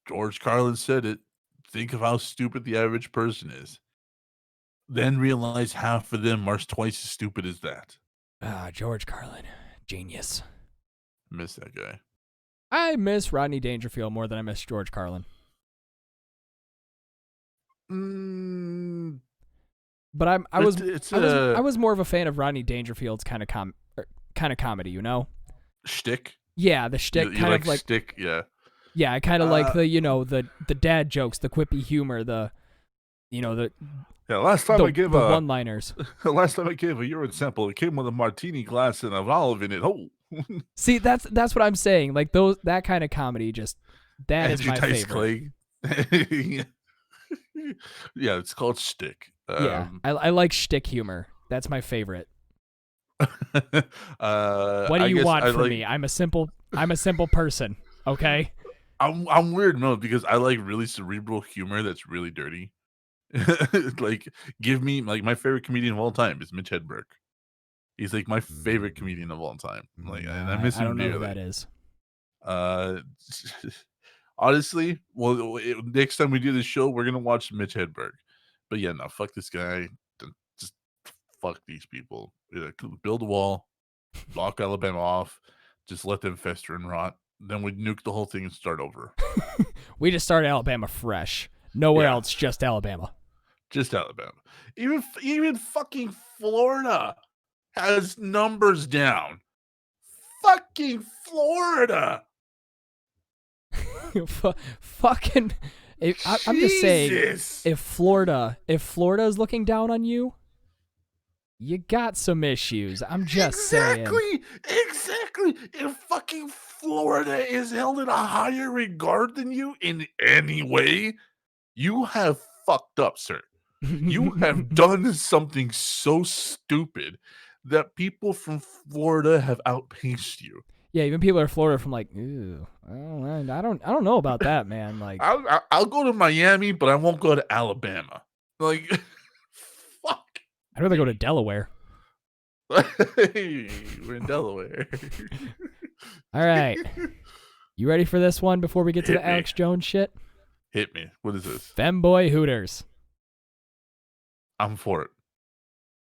George Carlin said it. Think of how stupid the average person is. Then realize half of them are twice as stupid as that. George Carlin, genius. Miss that guy. I miss Rodney Dangerfield more than I miss George Carlin. Mm, But I it's was it's I was a I was more of a fan of Rodney Dangerfield's kind of comedy, you know? shtick. Yeah, the shtick You kind of like like shtick, yeah. yeah, I kind of like Uh, the dad jokes, the quippy humor, the yeah. Last time I the gave the a one-liners. last time I gave a urine sample, it came with a martini glass and an olive in it. Oh, See, that's what I'm saying. Like that kind of comedy just that is Andrew my Dice favorite. Clay. Yeah, it's called shtick. Yeah, I like shtick humor. That's my favorite. What do I you guess want I from like. me? I'm a simple person. Okay. I'm weird, no, because I like really cerebral humor that's really dirty. Like, give me like my favorite comedian of all time is Mitch Hedberg. He's like my favorite comedian of all time. Like, and I miss I him don't know who dearly. that is. Uh, honestly, well, next time we do this show, we're gonna watch Mitch Hedberg. But yeah, no, fuck this guy. Just fuck these people. Yeah, build a wall, block Alabama off, just let them fester and rot. Then we nuke the whole thing and start over. We just started Alabama fresh. Nowhere Yeah, else, just Alabama. just Alabama. Even fucking Florida has numbers down. Fucking Florida. Fucking. I'm just saying, Jesus. if Florida is looking down on you, you got some issues. I'm just saying. Exactly. If fucking Florida is held in a higher regard than you in any way, you have fucked up, sir. You have done something so stupid that people from Florida have outpaced you. Yeah, even people are Florida from like, ooh, I don't know about that, man. Like, I'll go to Miami, but I won't go to Alabama. Like, fuck. I'd rather go to Delaware. We're in Delaware. All right, you ready for this one before we get to Hit the me. Alex Jones shit? Hit me. What is this? Femboy Hooters. I'm for it.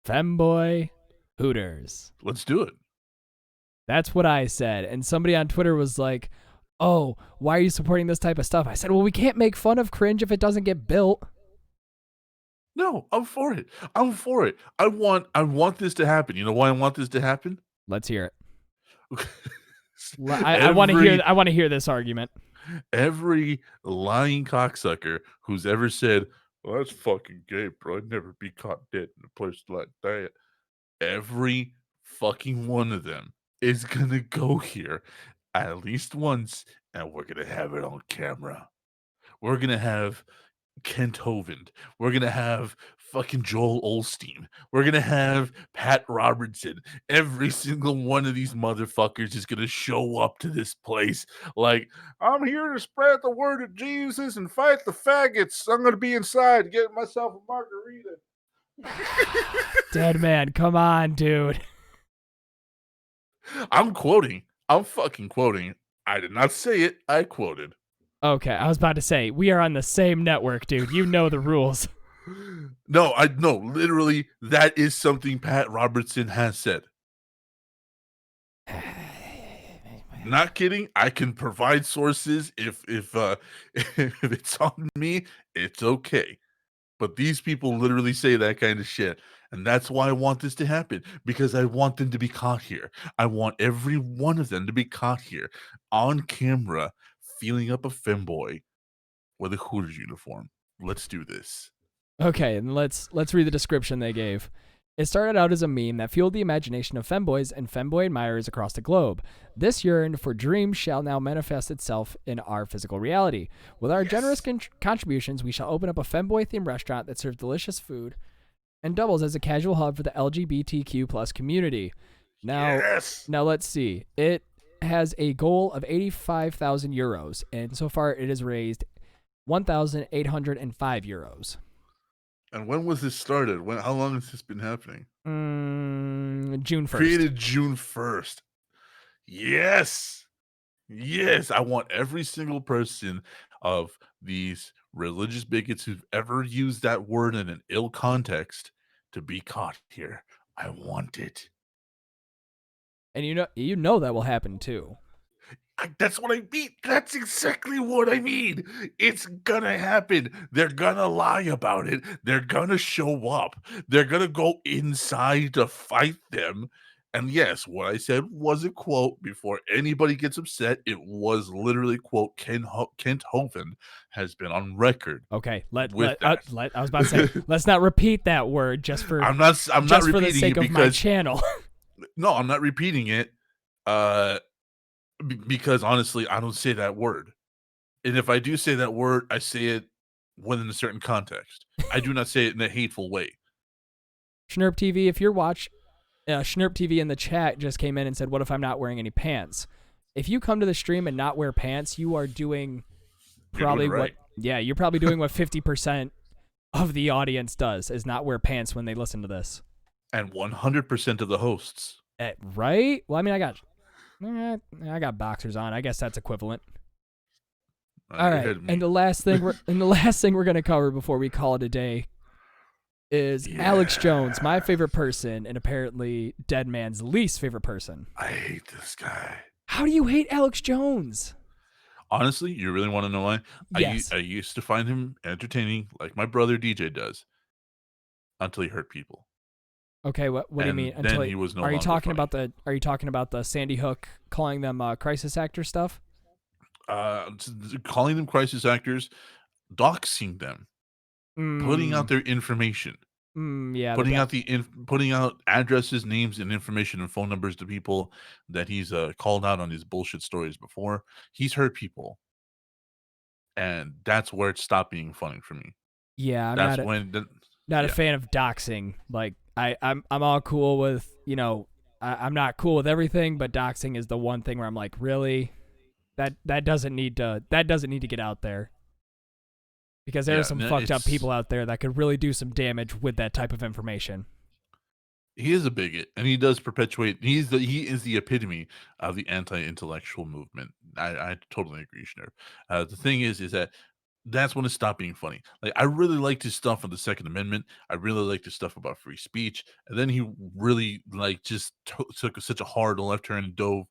Femboy Hooters. Let's do it. That's what I said. And somebody on Twitter was like, oh, why are you supporting this type of stuff? I said, well, we can't make fun of cringe if it doesn't get built. No, I'm for it. I'm for it. I want this to happen. You know why I want this to happen? Let's hear it. every, I want to hear this argument. Every lying cocksucker who's ever said, well, that's fucking gay, bro. I'd never be caught dead in a place like that. Every fucking one of them is gonna go here at least once, and we're gonna have it on camera. We're gonna have Kent Hovind. We're gonna have fucking Joel Olstein. We're gonna have Pat Robertson. Every single one of these motherfuckers is gonna show up to this place like, I'm here to spread the word of Jesus and fight the faggots. I'm gonna be inside getting myself a margarita. Dead man, come on, dude. I'm quoting. I'm fucking quoting. I did not say it. I quoted. Okay, I was about to say, we are on the same network, dude. You know the rules. No, literally, that is something Pat Robertson has said. Not kidding. I can provide sources if if it's on me, it's okay. But these people literally say that kind of shit. And that's why I want this to happen, because I want them to be caught here. I want every one of them to be caught here on camera, feeling up a femboy with a Hooters uniform. Let's do this. Okay, and let's read the description they gave. It started out as a meme that fueled the imagination of femboys and femboy admirers across the globe. This yearn for dream shall now manifest itself in our physical reality. With our generous contributions, we shall open up a femboy-themed restaurant that serves delicious food and doubles as a casual hub for the LGBTQ plus community. Now let's see. It has a goal of 85,000 euros, and so far it has raised 1,805 euros. And when was this started? How long has this been happening? June 1st. Created June 1st. Yes. Yes. I want every single person of these religious bigots who've ever used that word in an ill context to be caught here. I want it. And you know that will happen too. That's what I mean. That's exactly what I mean. It's gonna happen. They're gonna lie about it. They're gonna show up. They're gonna go inside to fight them. And yes, what I said was a quote before anybody gets upset. It was literally quote Kent Hovind has been on record Okay, with that. I was about to say, let's not repeat that word just for I'm not just for the repeating sake it of my because channel. no, I'm not repeating it. Uh because honestly, I don't say that word. And if I do say that word, I say it within a certain context. I do not say it in a hateful way. Schnurp TV, if you're Schnurp TV in the chat just came in and said, "What if I'm not wearing any pants?" If you come to the stream and not wear pants, you are doing probably You're doing it right. you're probably doing what 50% of the audience does, is not wear pants when they listen to this. And 100% of the hosts. Right? Well, I mean, I got boxers on. I guess that's equivalent. All right. And the last thing we're gonna cover before we call it a day is Alex Jones, my favorite person, and apparently Dead Man's least favorite person. I hate this guy. How do you hate Alex Jones? Honestly, you really want to know why? Yes. I used to find him entertaining, like my brother DJ does, until he hurt people. Okay, what do you mean? Then he was no longer Are you talking funny. about the Sandy Hook calling them crisis actor stuff? Calling them crisis actors, doxing them, putting out their information. Yeah, putting out addresses, names, and information and phone numbers to people that he's called out on his bullshit stories before. He's hurt people, and that's where it stopped being funny for me. Yeah, I'm not a fan of doxing. Like I'm all cool with, I'm not cool with everything, but doxing is the one thing where I'm like, really, that doesn't need to get out there. Because there are some fucked up people out there that could really do some damage with that type of information. He is a bigot, and he does perpetuate. He is the epitome of the anti-intellectual movement. I totally agree, Schnurr. The thing is that that's when it stopped being funny. Like, I really liked his stuff on the Second Amendment. I really liked his stuff about free speech, and then he really just took such a hard left turn and dove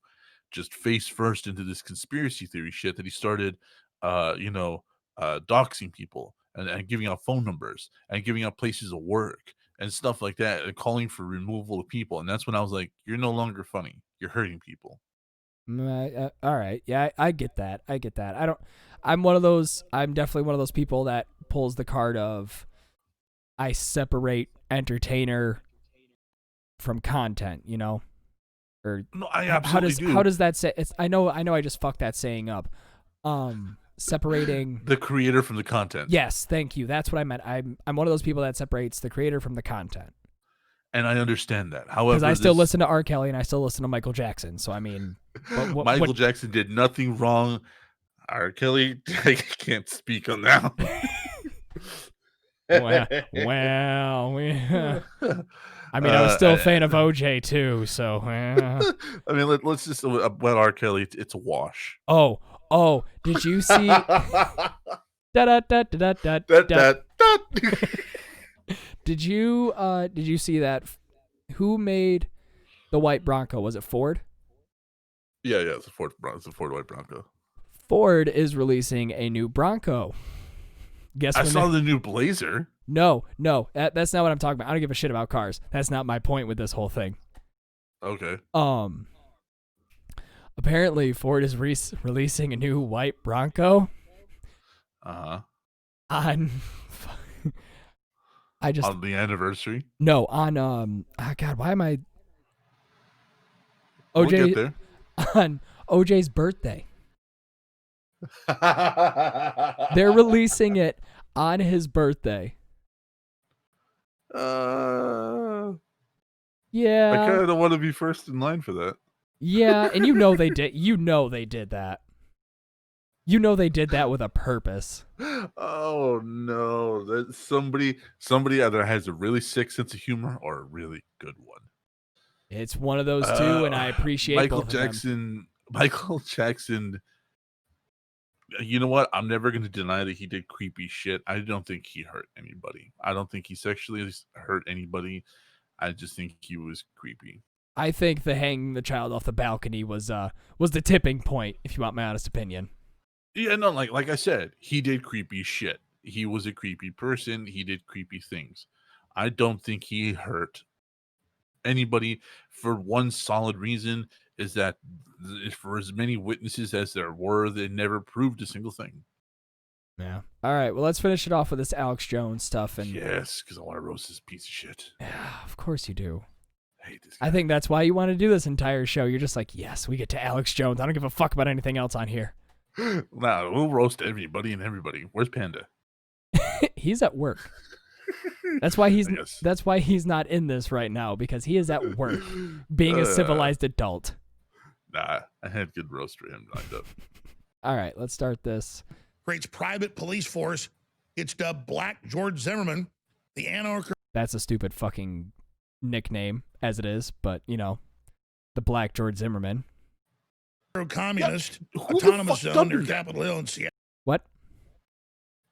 just face first into this conspiracy theory shit that he started, doxing people and giving out phone numbers and giving out places of work and stuff like that and calling for removal of people. And that's when I was like, you're no longer funny. You're hurting people. All right. Yeah, I get that. I'm definitely one of those people that pulls the card of I separate entertainer from content, Or no, I absolutely do. How does that say? I know I just fucked that saying up. Separating the creator from the content. Yes, thank you. That's what I meant. I'm one of those people that separates the creator from the content. And I understand that. However, because I still listen to R. Kelly and I still listen to Michael Jackson. So I mean, Michael Jackson did nothing wrong. R. Kelly, I can't speak on that. Well, I mean, I was still a fan of OJ too. So I mean, let's just R. Kelly. It's a wash. Oh, did you see? Did you see that? Who made the white Bronco? Was it Ford? Yeah, it's a Ford. It's a Ford white Bronco. Ford is releasing a new Bronco. I saw the new Blazer. No, that's not what I'm talking about. I don't give a shit about cars. That's not my point with this whole thing. Okay. Apparently, Ford is releasing a new white Bronco. On the anniversary? No, on God, why am I? OJ, we'll get there. On OJ's birthday. They're releasing it on his birthday. Yeah. I kind of want to be first in line for that. Yeah, and they did. They did that. They did that with a purpose. Oh no! That somebody either has a really sick sense of humor or a really good one. It's one of those two, and I appreciate Michael both Jackson. Of them. Michael Jackson. You know what? I'm never going to deny that he did creepy shit. I don't think he hurt anybody. I don't think he sexually hurt anybody. I just think he was creepy. I think the hanging the child off the balcony was the tipping point, if you want my honest opinion. Yeah, no, like I said, he did creepy shit. He was a creepy person. He did creepy things. I don't think he hurt anybody for one solid reason is that for as many witnesses as there were, they never proved a single thing. Yeah. All right. Well, let's finish it off with this Alex Jones stuff. And yes, because I want to roast this piece of shit. Yeah, of course you do. I hate this guy. I think that's why you want to do this entire show. You're just like, yes, we get to Alex Jones. I don't give a fuck about anything else on here. Nah, we'll roast everybody and everybody. Where's Panda? He's at work. That's why he's not in this right now, because he is at work being a civilized adult. Nah, I had good roast for him lined up. All right, let's start this. Creates private police force. It's dubbed Black George Zimmerman, the anarchist. That's a stupid fucking nickname as it is, but you know, the Black George Zimmerman. Communist Who autonomous the fuck zone near dubbed that? Capitol Hill in Seattle. What?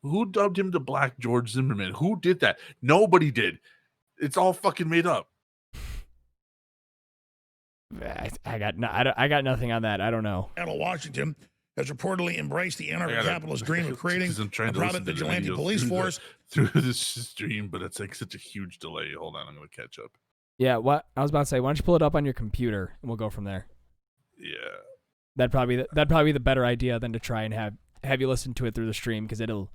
Who dubbed him the Black George Zimmerman? Who did that? Nobody did. It's all fucking made up. I got nothing on that. I don't know. Washington has reportedly embraced the anarcho-capitalist dream of creating I'm trying a to private listen to the vigilante videos police force. through this stream, but it's like such a huge delay. Hold on, I'm gonna catch up. Yeah, what I was about to say. Why don't you pull it up on your computer and we'll go from there. Yeah, That'd probably be the better idea than to try and have you listen to it through the stream, because it'll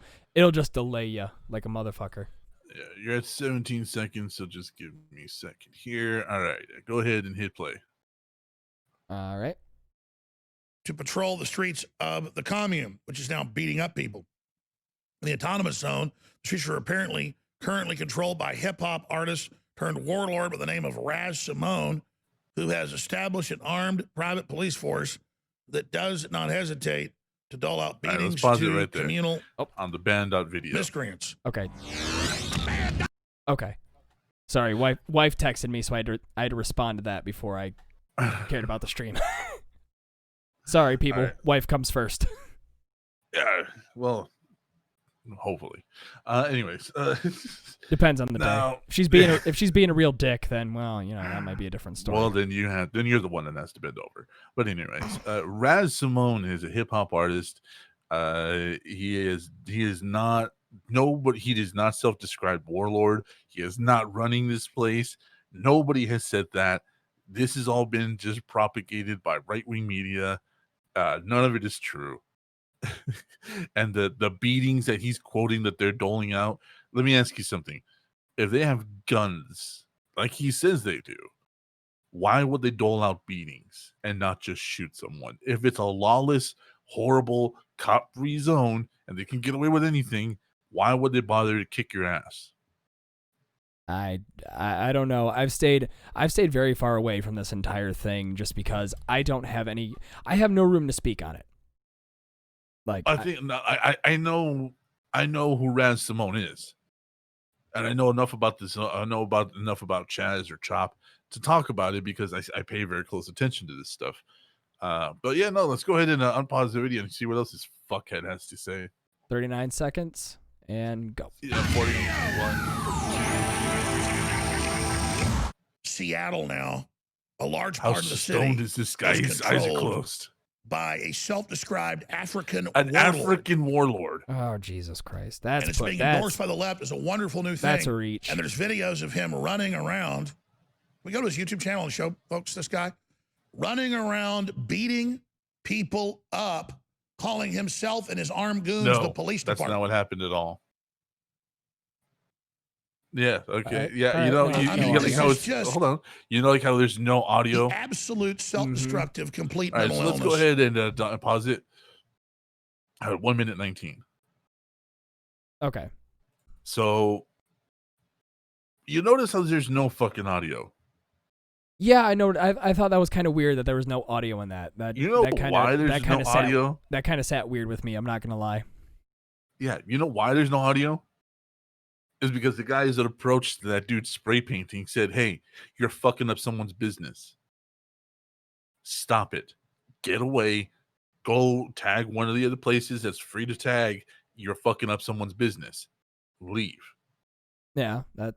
just delay you like a motherfucker. yeah, you're at 17 seconds, so just give me a second here. All right, go ahead and hit play. All right. To patrol the streets of the commune, which is now beating up people. In the autonomous zone, the streets are apparently currently controlled by hip-hop artist turned warlord by the name of Raz Simone, who has established an armed private police force that does not hesitate to dole out All right, beatings let's pause it to right there. communal On the band.video. miscreants. Okay. Okay. Sorry, wife texted me, so I had to respond to that before I cared about the stream. Sorry, people. Right. Wife comes first. Yeah, well, hopefully. Anyways, Depends on the now, day. If she's being a real dick, then well, you know, that might be a different story. Well, then you're the one that has to bend over. But anyways, Raz Simone is a hip hop artist. He is not self-described warlord. He is not running this place. Nobody has said that. This has all been just propagated by right-wing media. None of it is true. And the beatings that he's quoting that they're doling out. Let me ask you something. If they have guns, like he says they do, why would they dole out beatings and not just shoot someone? If it's a lawless, horrible, cop-free zone and they can get away with anything, why would they bother to kick your ass? I don't know. I've stayed very far away from this entire thing just because I have no room to speak on it. Like I know who Raz Simone is. And I know enough about this. I know enough about Chaz or Chop to talk about it because I pay very close attention to this stuff. But yeah, no, let's go ahead and unpause the video and see what else this fuckhead has to say. 39 seconds and go. Yeah, 41. Seattle now, a large How part of the stoned city is this guy? His eyes are closed. by a self-described African An warlord. African warlord. Oh, Jesus Christ. And it's being endorsed by the left as a wonderful new thing. That's a reach. And there's videos of him running around. We go to his YouTube channel and show folks this guy running around, beating people up, calling himself and his armed goons the police that's department. not what happened at all. Yeah. Okay. Right, Yeah. right, You know, no, you I get know. like how it's. Hold on. You know, like how there's no audio. The absolute self-destructive, complete All right. mental So let's illness. go ahead and pause it. 1 minute 19. Okay. So you notice how there's no fucking audio. Yeah, I know. I thought that was kind of weird that there was no audio in that. You know why there's no audio? That kind of sat weird with me. I'm not gonna lie. Yeah. You know why there's no audio? Is because the guys that approached that dude spray painting said, "Hey, you're fucking up someone's business. Stop it. Get away. Go tag one of the other places that's free to tag. You're fucking up someone's business. Leave." Yeah, that.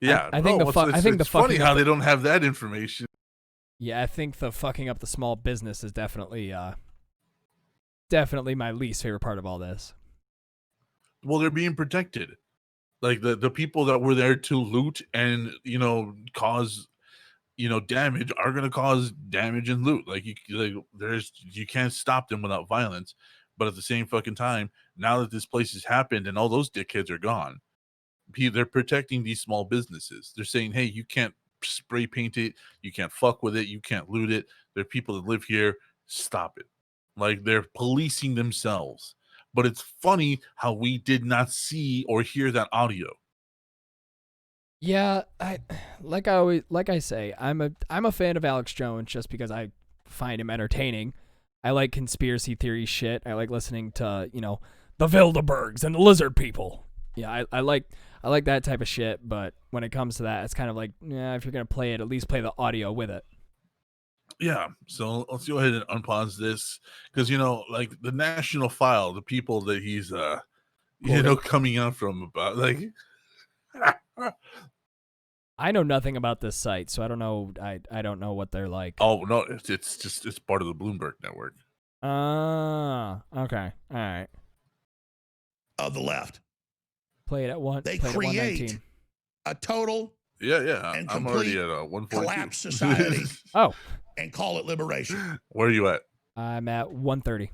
Yeah, I think no, I think the it's funny fucking how up they don't have that information. yeah, I think the fucking up the small business is definitely definitely my least favorite part of all this. Well, they're being protected. Like the people that were there to loot and cause damage are going to cause damage and loot. Like you can't stop them without violence. But at the same fucking time, now that this place has happened and all those dickheads are gone, they're protecting these small businesses. They're saying, hey, you can't spray paint it, you can't fuck with it, you can't loot it. There are people that live here. Stop it. Like they're policing themselves. But it's funny how we did not see or hear that audio. Yeah, like I say, I'm a fan of Alex Jones just because I find him entertaining. I like conspiracy theory shit. I like listening to, the Bilderbergs and the lizard people. Yeah, I like that type of shit, but when it comes to that, it's kind of like, yeah, if you're going to play it, at least play the audio with it. Yeah, so let's go ahead and unpause this because like the national file, the people that he's Quoting. coming out from about like I know nothing about this site, so I don't know. I don't know what they're like. oh no, it's part of the Bloomberg network. Okay, all right. Of the left. Play it at one. They play it at create 119. a total Yeah, and I'm already complete at 142. collapse society Oh, and call it liberation. Where are you at? I'm at 130.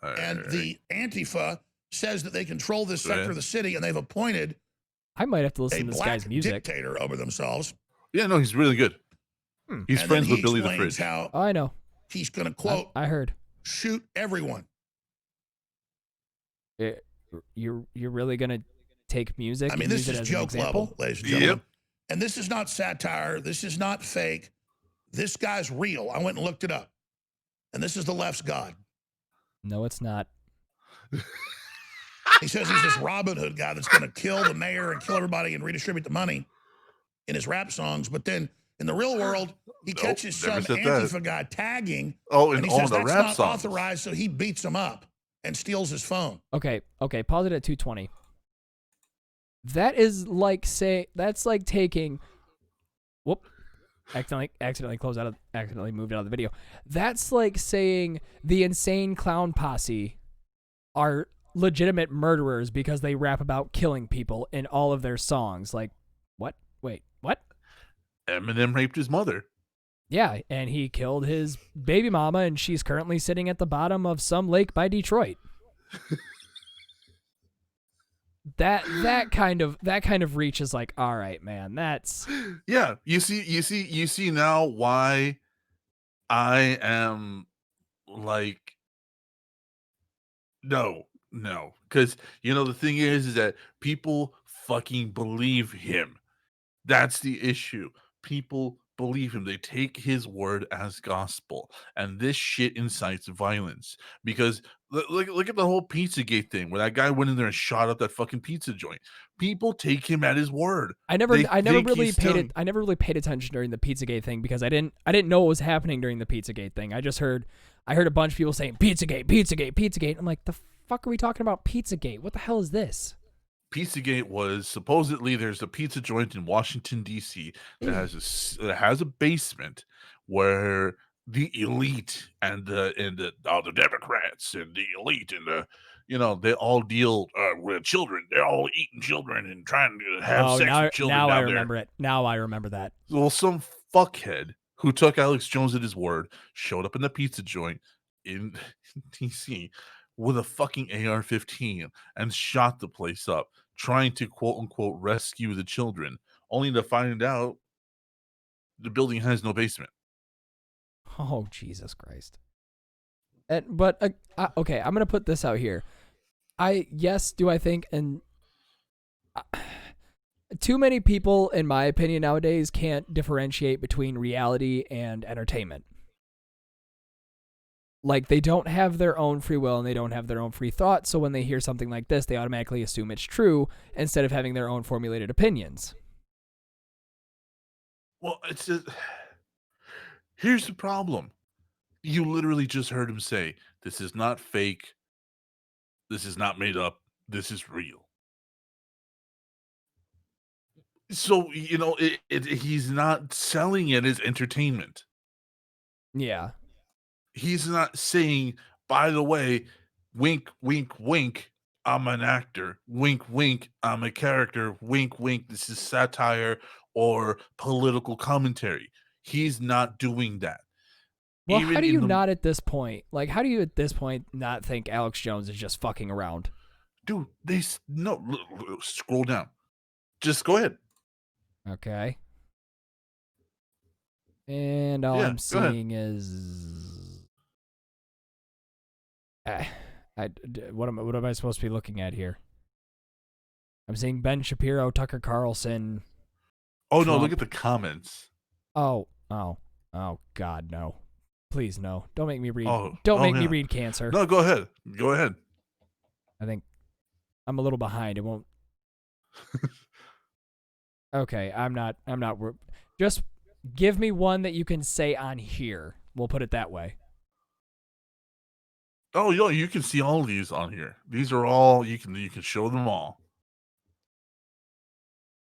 And the Antifa says that they control this sector of the city, and they've appointed I might have to a listen to this black guy's music. dictator over themselves. Yeah, no, he's really good. He's And friends then with Billy the explains Fridge. how Oh, I know. he's going to, quote, I heard. shoot everyone. You're really gonna take music? I mean, and this use it is as an joke example? level, ladies and gentlemen. Yep. And this is not satire. This is not fake. This guy's real. I went and looked it up. And this is the left's God. No, it's not. He says he's this Robin Hood guy that's going to kill the mayor and kill everybody and redistribute the money in his rap songs. But then in the real world, he Nope, catches never some said that. Antifa guy tagging. Oh, And and he says the that's rap not songs. authorized, so he beats him up and steals his phone. Okay. Pause it at 220. That is like that's like taking. Whoop. Accidentally moved out of the video. That's like saying the Insane Clown Posse are legitimate murderers because they rap about killing people in all of their songs. Like, what? Wait, what? Eminem raped his mother. Yeah, and he killed his baby mama, and she's currently sitting at the bottom of some lake by Detroit. that kind of reach is like, all right, man, that's Yeah, you see now why I am like no, because the thing is that people fucking believe him. That's the issue. People believe him. They take his word as gospel, and this shit incites violence. Because look at the whole Pizzagate thing, where that guy went in there and shot up that fucking pizza joint. People take him at his word. I never really paid I attention during the Pizzagate thing because I didn't know what was happening during the Pizzagate thing. I heard a bunch of people saying Pizzagate. I'm like, the fuck are we talking about Pizzagate? What the hell is this? Pizzagate was supposedly there's a pizza joint in Washington D.C. that has a basement where the elite and the Democrats and the elite and they all deal with children. They're all eating children and trying to have sex with children. Now down I there. remember it. Now I remember that. Well, some fuckhead who took Alex Jones at his word showed up in the pizza joint in DC with a fucking AR-15 and shot the place up, trying to quote unquote rescue the children, only to find out the building has no basement. Oh, Jesus Christ. But okay, I'm gonna put this out here. Do I think too many people, in my opinion, nowadays can't differentiate between reality and entertainment. Like, they don't have their own free will and they don't have their own free thought, so when they hear something like this, they automatically assume it's true instead of having their own formulated opinions. Well, it's just here's the problem. You literally just heard him say, this is not fake. This is not made up. This is real. So he's not selling it as entertainment. Yeah. He's not saying, by the way, wink, wink, wink, I'm an actor. Wink, wink, I'm a character. Wink, wink, this is satire or political commentary. He's not doing that. Well, how Even do in you the not at this point? Like, how do you at this point not think Alex Jones is just fucking around? dude, no, scroll down. Just go ahead. Okay. And all Yeah, I'm go ahead. seeing is, what am I supposed to be looking at here? I'm seeing Ben Shapiro, Tucker Carlson. Oh no, Trump. look at the comments. Oh, God, no! Please, no! Don't make me read. Oh, Don't make me yeah. read cancer. No, go ahead. Go ahead. I think I'm a little behind. It won't. Okay, I'm not. Just give me one that you can say on here. We'll put it that way. Oh, you can see all these on here. These are all you can show them all.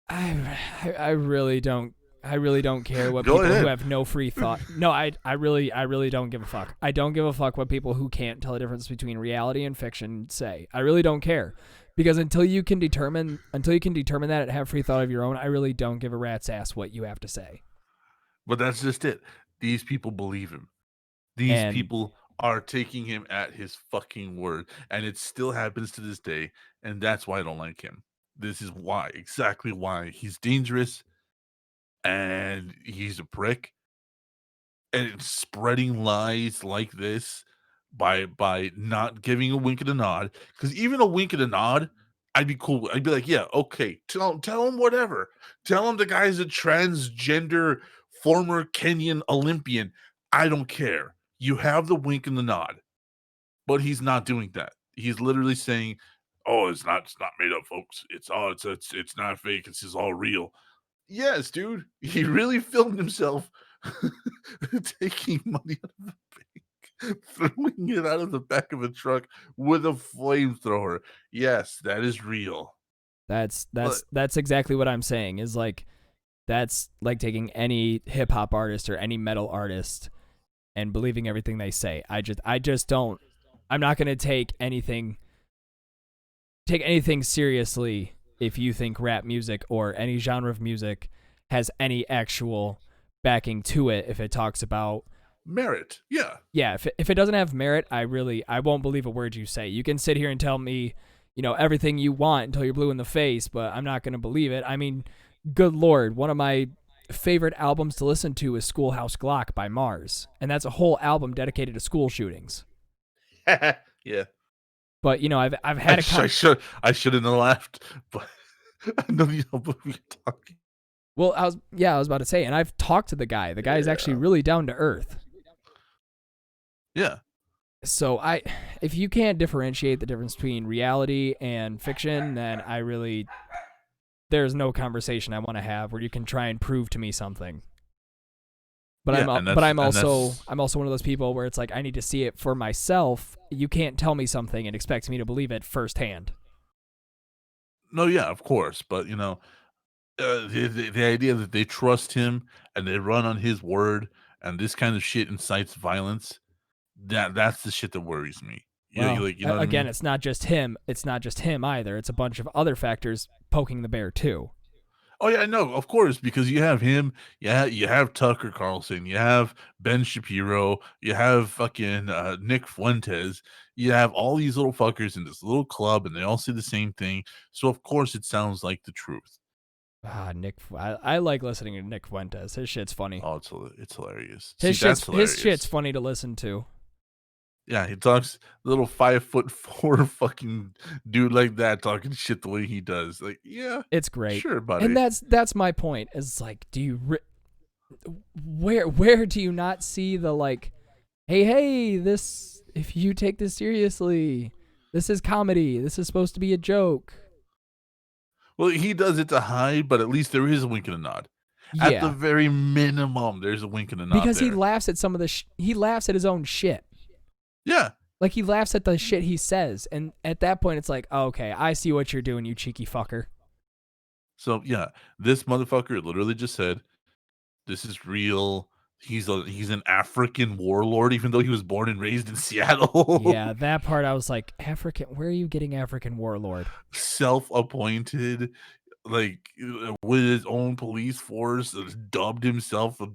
I really don't. I really don't care what Go people ahead. who have no free thought. No, I really don't give a fuck. I don't give a fuck what people who can't tell the difference between reality and fiction say. I really don't care. Because until you can determine that and have free thought of your own, I really don't give a rat's ass what you have to say. But that's just it. These people believe him. These And- people are taking him at his fucking word. And it still happens to this day. And that's why I don't like him. This is why. Exactly why. He's dangerous. And he's a prick. And spreading lies like this by not giving a wink and a nod. Because even a wink and a nod, I'd be cool. I'd be like, yeah, okay. Tell him whatever. Tell him the guy's a transgender former Kenyan Olympian. I don't care. You have the wink and the nod. But he's not doing that. He's literally saying, "Oh, it's not made up, folks. It's not fake. This is all real." Yes, dude. He really filmed himself taking money out of the bank, throwing it out of the back of a truck with a flamethrower. Yes, that is real. That's exactly what I'm saying. Is like that's like taking any hip hop artist or any metal artist and believing everything they say. I just don't. I'm not gonna take anything seriously if you think rap music or any genre of music has any actual backing to it. If it talks about merit, yeah, if it doesn't have merit, I won't believe a word you say. You can sit here and tell me, everything you want until you're blue in the face, but I'm not gonna believe it. I mean, good Lord, one of my favorite albums to listen to is Schoolhouse Glock by Mars, and that's a whole album dedicated to school shootings. yeah. But I've had I shouldn't have laughed, but I know what we're talking. Well, I was about to say, and I've talked to the guy. The guy is actually really down to earth. Yeah. So if you can't differentiate the difference between reality and fiction, then there's no conversation I want to have where you can try and prove to me something. But I'm also one of those people where it's like I need to see it for myself. You can't tell me something and expect me to believe it firsthand. No, yeah, of course, but the idea that they trust him and they run on his word and this kind of shit incites violence, that's the shit that worries me. Well, you know what again, I mean? it's not just him. It's not just him either. It's a bunch of other factors poking the bear too. Oh yeah, no, of course, because you have him, you have Tucker Carlson, you have Ben Shapiro, you have fucking Nick Fuentes, you have all these little fuckers in this little club, and they all say the same thing. So of course, it sounds like the truth. Nick, I like listening to Nick Fuentes. His shit's funny. Oh, it's hilarious. His shit's funny to listen to. Yeah, he talks little 5'4" fucking dude like that talking shit the way he does. Like, yeah, it's great. Sure, buddy. And that's my point. Is like, do you where do you not see the like, hey, this, if you take this seriously, this is comedy. This is supposed to be a joke. Well, he does it to hide, but at least there is a wink and a nod. Yeah. At the very minimum, there's a wink and a nod. Because there. he laughs at some of he laughs at his own shit. Yeah. Like, he laughs at the shit he says, and at that point, it's like, oh, okay, I see what you're doing, you cheeky fucker. So yeah, this motherfucker literally just said, "This is real." He's an African warlord, even though he was born and raised in Seattle. Yeah, that part I was like, African. Where are you getting African warlord? Self-appointed, like with his own police force, dubbed himself a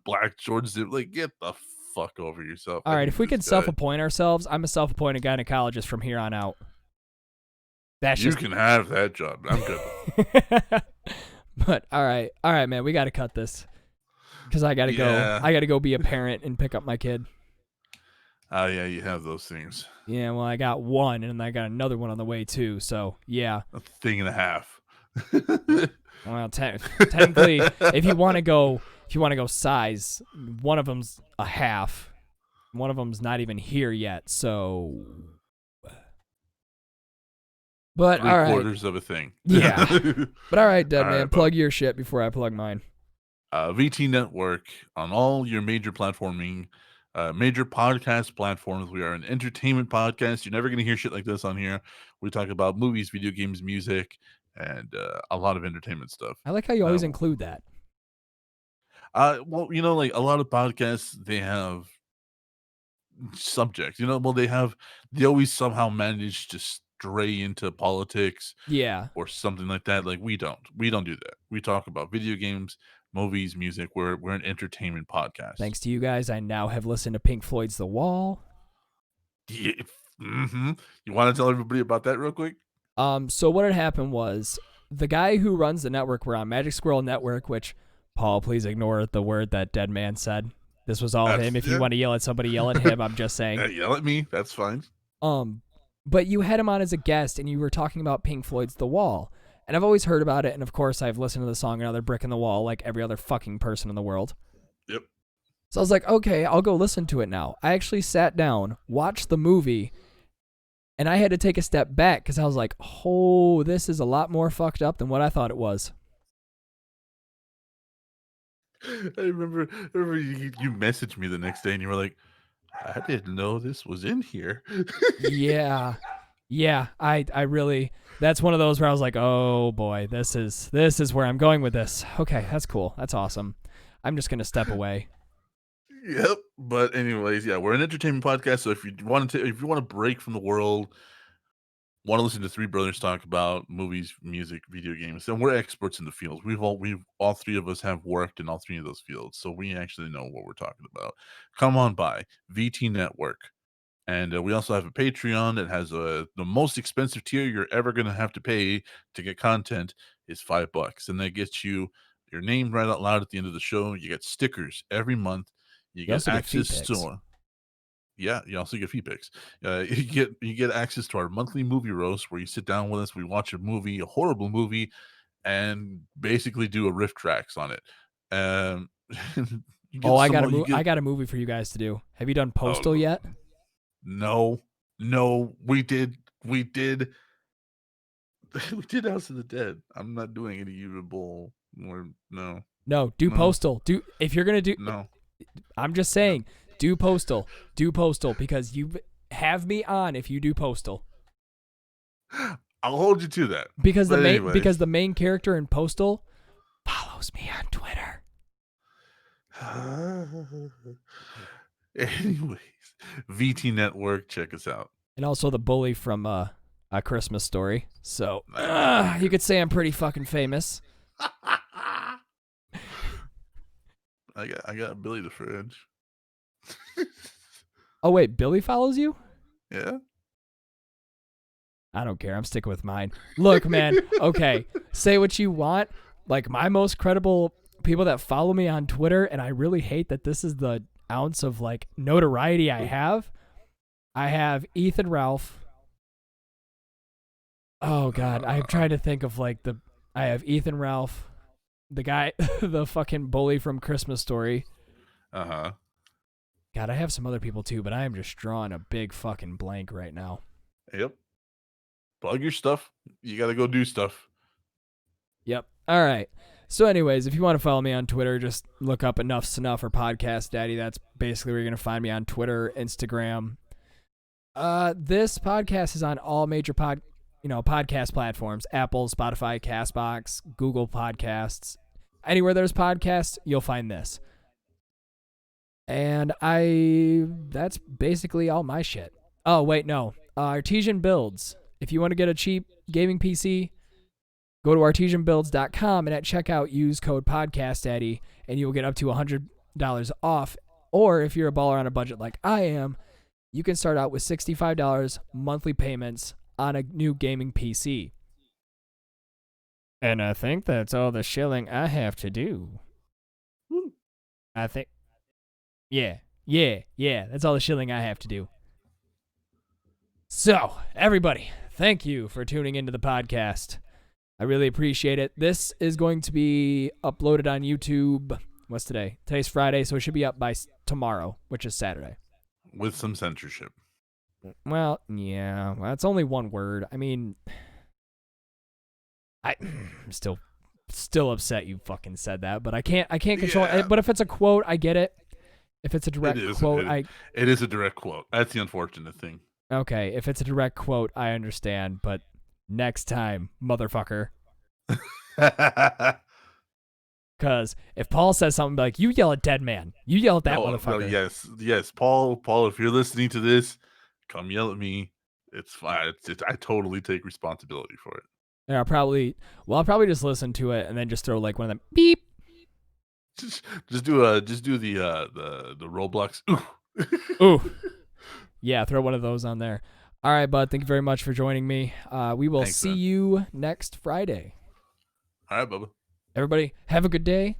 Black George Zip. Like, get the fuck over yourself. All I right, hate if we this can guy. self-appoint ourselves, I'm a self-appointed gynecologist from here on out. That's You just. can have that job. I'm good. But all right, man, we got to cut this because I got to Yeah. go. I got to go be a parent and pick up my kid. Oh yeah, you have those things. Yeah, well, I got one, and I got another one on the way too. So yeah. A thing and a half. Well, technically, if you want to go size, one of them's a half. One of them's not even here yet. So, but all right. 3/4 of a thing. Yeah. But all right, Dead All Man, right, plug your shit before I plug mine. VT Network on all your major platforming, major podcast platforms. We are an entertainment podcast. You're never going to hear shit like this on here. We talk about movies, video games, music, and a lot of entertainment stuff. I like how you always Um, include that. Well, like a lot of podcasts, they have subjects. They always somehow manage to stray into politics Yeah. or something like that. Like we don't do that. We talk about video games, movies, music. We're an entertainment podcast. Thanks to you guys, I now have listened to Pink Floyd's The Wall. Yeah. Mm-hmm. You want to tell everybody about that real quick? So what had happened was the guy who runs the network, we're on Magic Squirrel Network, which, Paul, please ignore the word that Dead Man said. This was all him. If you want to yell at somebody, yell at him. I'm just saying. Yell at me. That's fine. But you had him on as a guest, and you were talking about Pink Floyd's The Wall. And I've always heard about it, and of course I've listened to the song Another Brick in the Wall like every other fucking person in the world. Yep. So I was like, okay, I'll go listen to it now. I actually sat down, watched the movie, and I had to take a step back because I was like, oh, this is a lot more fucked up than what I thought it was. I remember you messaged me the next day and you were like, I didn't know this was in here. Yeah. I really, that's one of those where I was like, oh boy, this is where I'm going with this. Okay, that's cool. That's awesome. I'm just going to step away. Yep. But anyways, yeah, we're an entertainment podcast. So if you want to break from the world, want to listen to three brothers talk about movies, music, video games, and we're experts in the fields. We've all three of us have worked in all three of those fields, so we actually know what we're talking about. Come on by VT Network, and we also have a Patreon that has the most expensive tier you're ever going to have to pay to get content is $5, and that gets you your name right out loud at the end of the show. You get stickers every month. You get also get feed access pics. to. Yeah, you also get feed pics. You get access to our monthly movie roast where you sit down with us, we watch a movie, a horrible movie, and basically do a riff tracks on it. I got a movie for you guys to do. Have you done Postal yet? No, we did we did House of the Dead. I'm not doing any Unable or no. No, do Postal. If you're gonna do No. I'm just saying, do Postal. Do Postal because you have me on if you do Postal. I'll hold you to that. Because the main character in Postal follows me on Twitter. Anyways, VT Network, check us out. And also the bully from A Christmas Story. So you could say I'm pretty fucking famous. I got Billy the Fridge. Oh wait, Billy follows you? Yeah. I don't care. I'm sticking with mine. Look, man. Okay, say what you want. Like my most credible people that follow me on Twitter, and I really hate that this is the ounce of like notoriety I have. I have Ethan Ralph. Oh God, I'm trying to think of I have Ethan Ralph, the guy, the fucking bully from Christmas Story. Uh-huh. God, I have some other people too, but I am just drawing a big fucking blank right now. Yep. Plug your stuff. You got to go do stuff. Yep. All right. So anyways, if you want to follow me on Twitter, just look up Enough Snuff or Podcast Daddy. That's basically where you're going to find me on Twitter, Instagram. This podcast is on all major podcast platforms: Apple, Spotify, Castbox, Google Podcasts. Anywhere there's podcasts, you'll find this. And that's basically all my shit. Oh, wait, no. Artesian Builds. If you want to get a cheap gaming PC, go to artesianbuilds.com and at checkout use code PODCASTDaddy and you will get up to $100 off. Or if you're a baller on a budget like I am, you can start out with $65 monthly payments on a new gaming PC. And I think that's all the shilling I have to do. I think... Yeah. That's all the shilling I have to do. So, everybody, thank you for tuning into the podcast. I really appreciate it. This is going to be uploaded on YouTube. What's today? Today's Friday, so it should be up by tomorrow, which is Saturday. With some censorship. Well, yeah. Well, that's only one word. I mean, I'm still upset you fucking said that, but I can't control it. But if it's a quote, I get it. If it's a direct quote, it is a direct quote. That's the unfortunate thing. Okay, if it's a direct quote, I understand, but next time, motherfucker. Because if Paul says something like, you yell at dead man, you yell at that motherfucker. No, yes, Paul, if you're listening to this, come yell at me. It's fine. I totally take responsibility for it. Yeah, I'll probably just listen to it and then just throw like one of them beep. Just do the Roblox. Ooh. Yeah, throw one of those on there. All right, bud. Thank you very much for joining me. We will see you next Friday. All right, Bubba. Everybody, have a good day.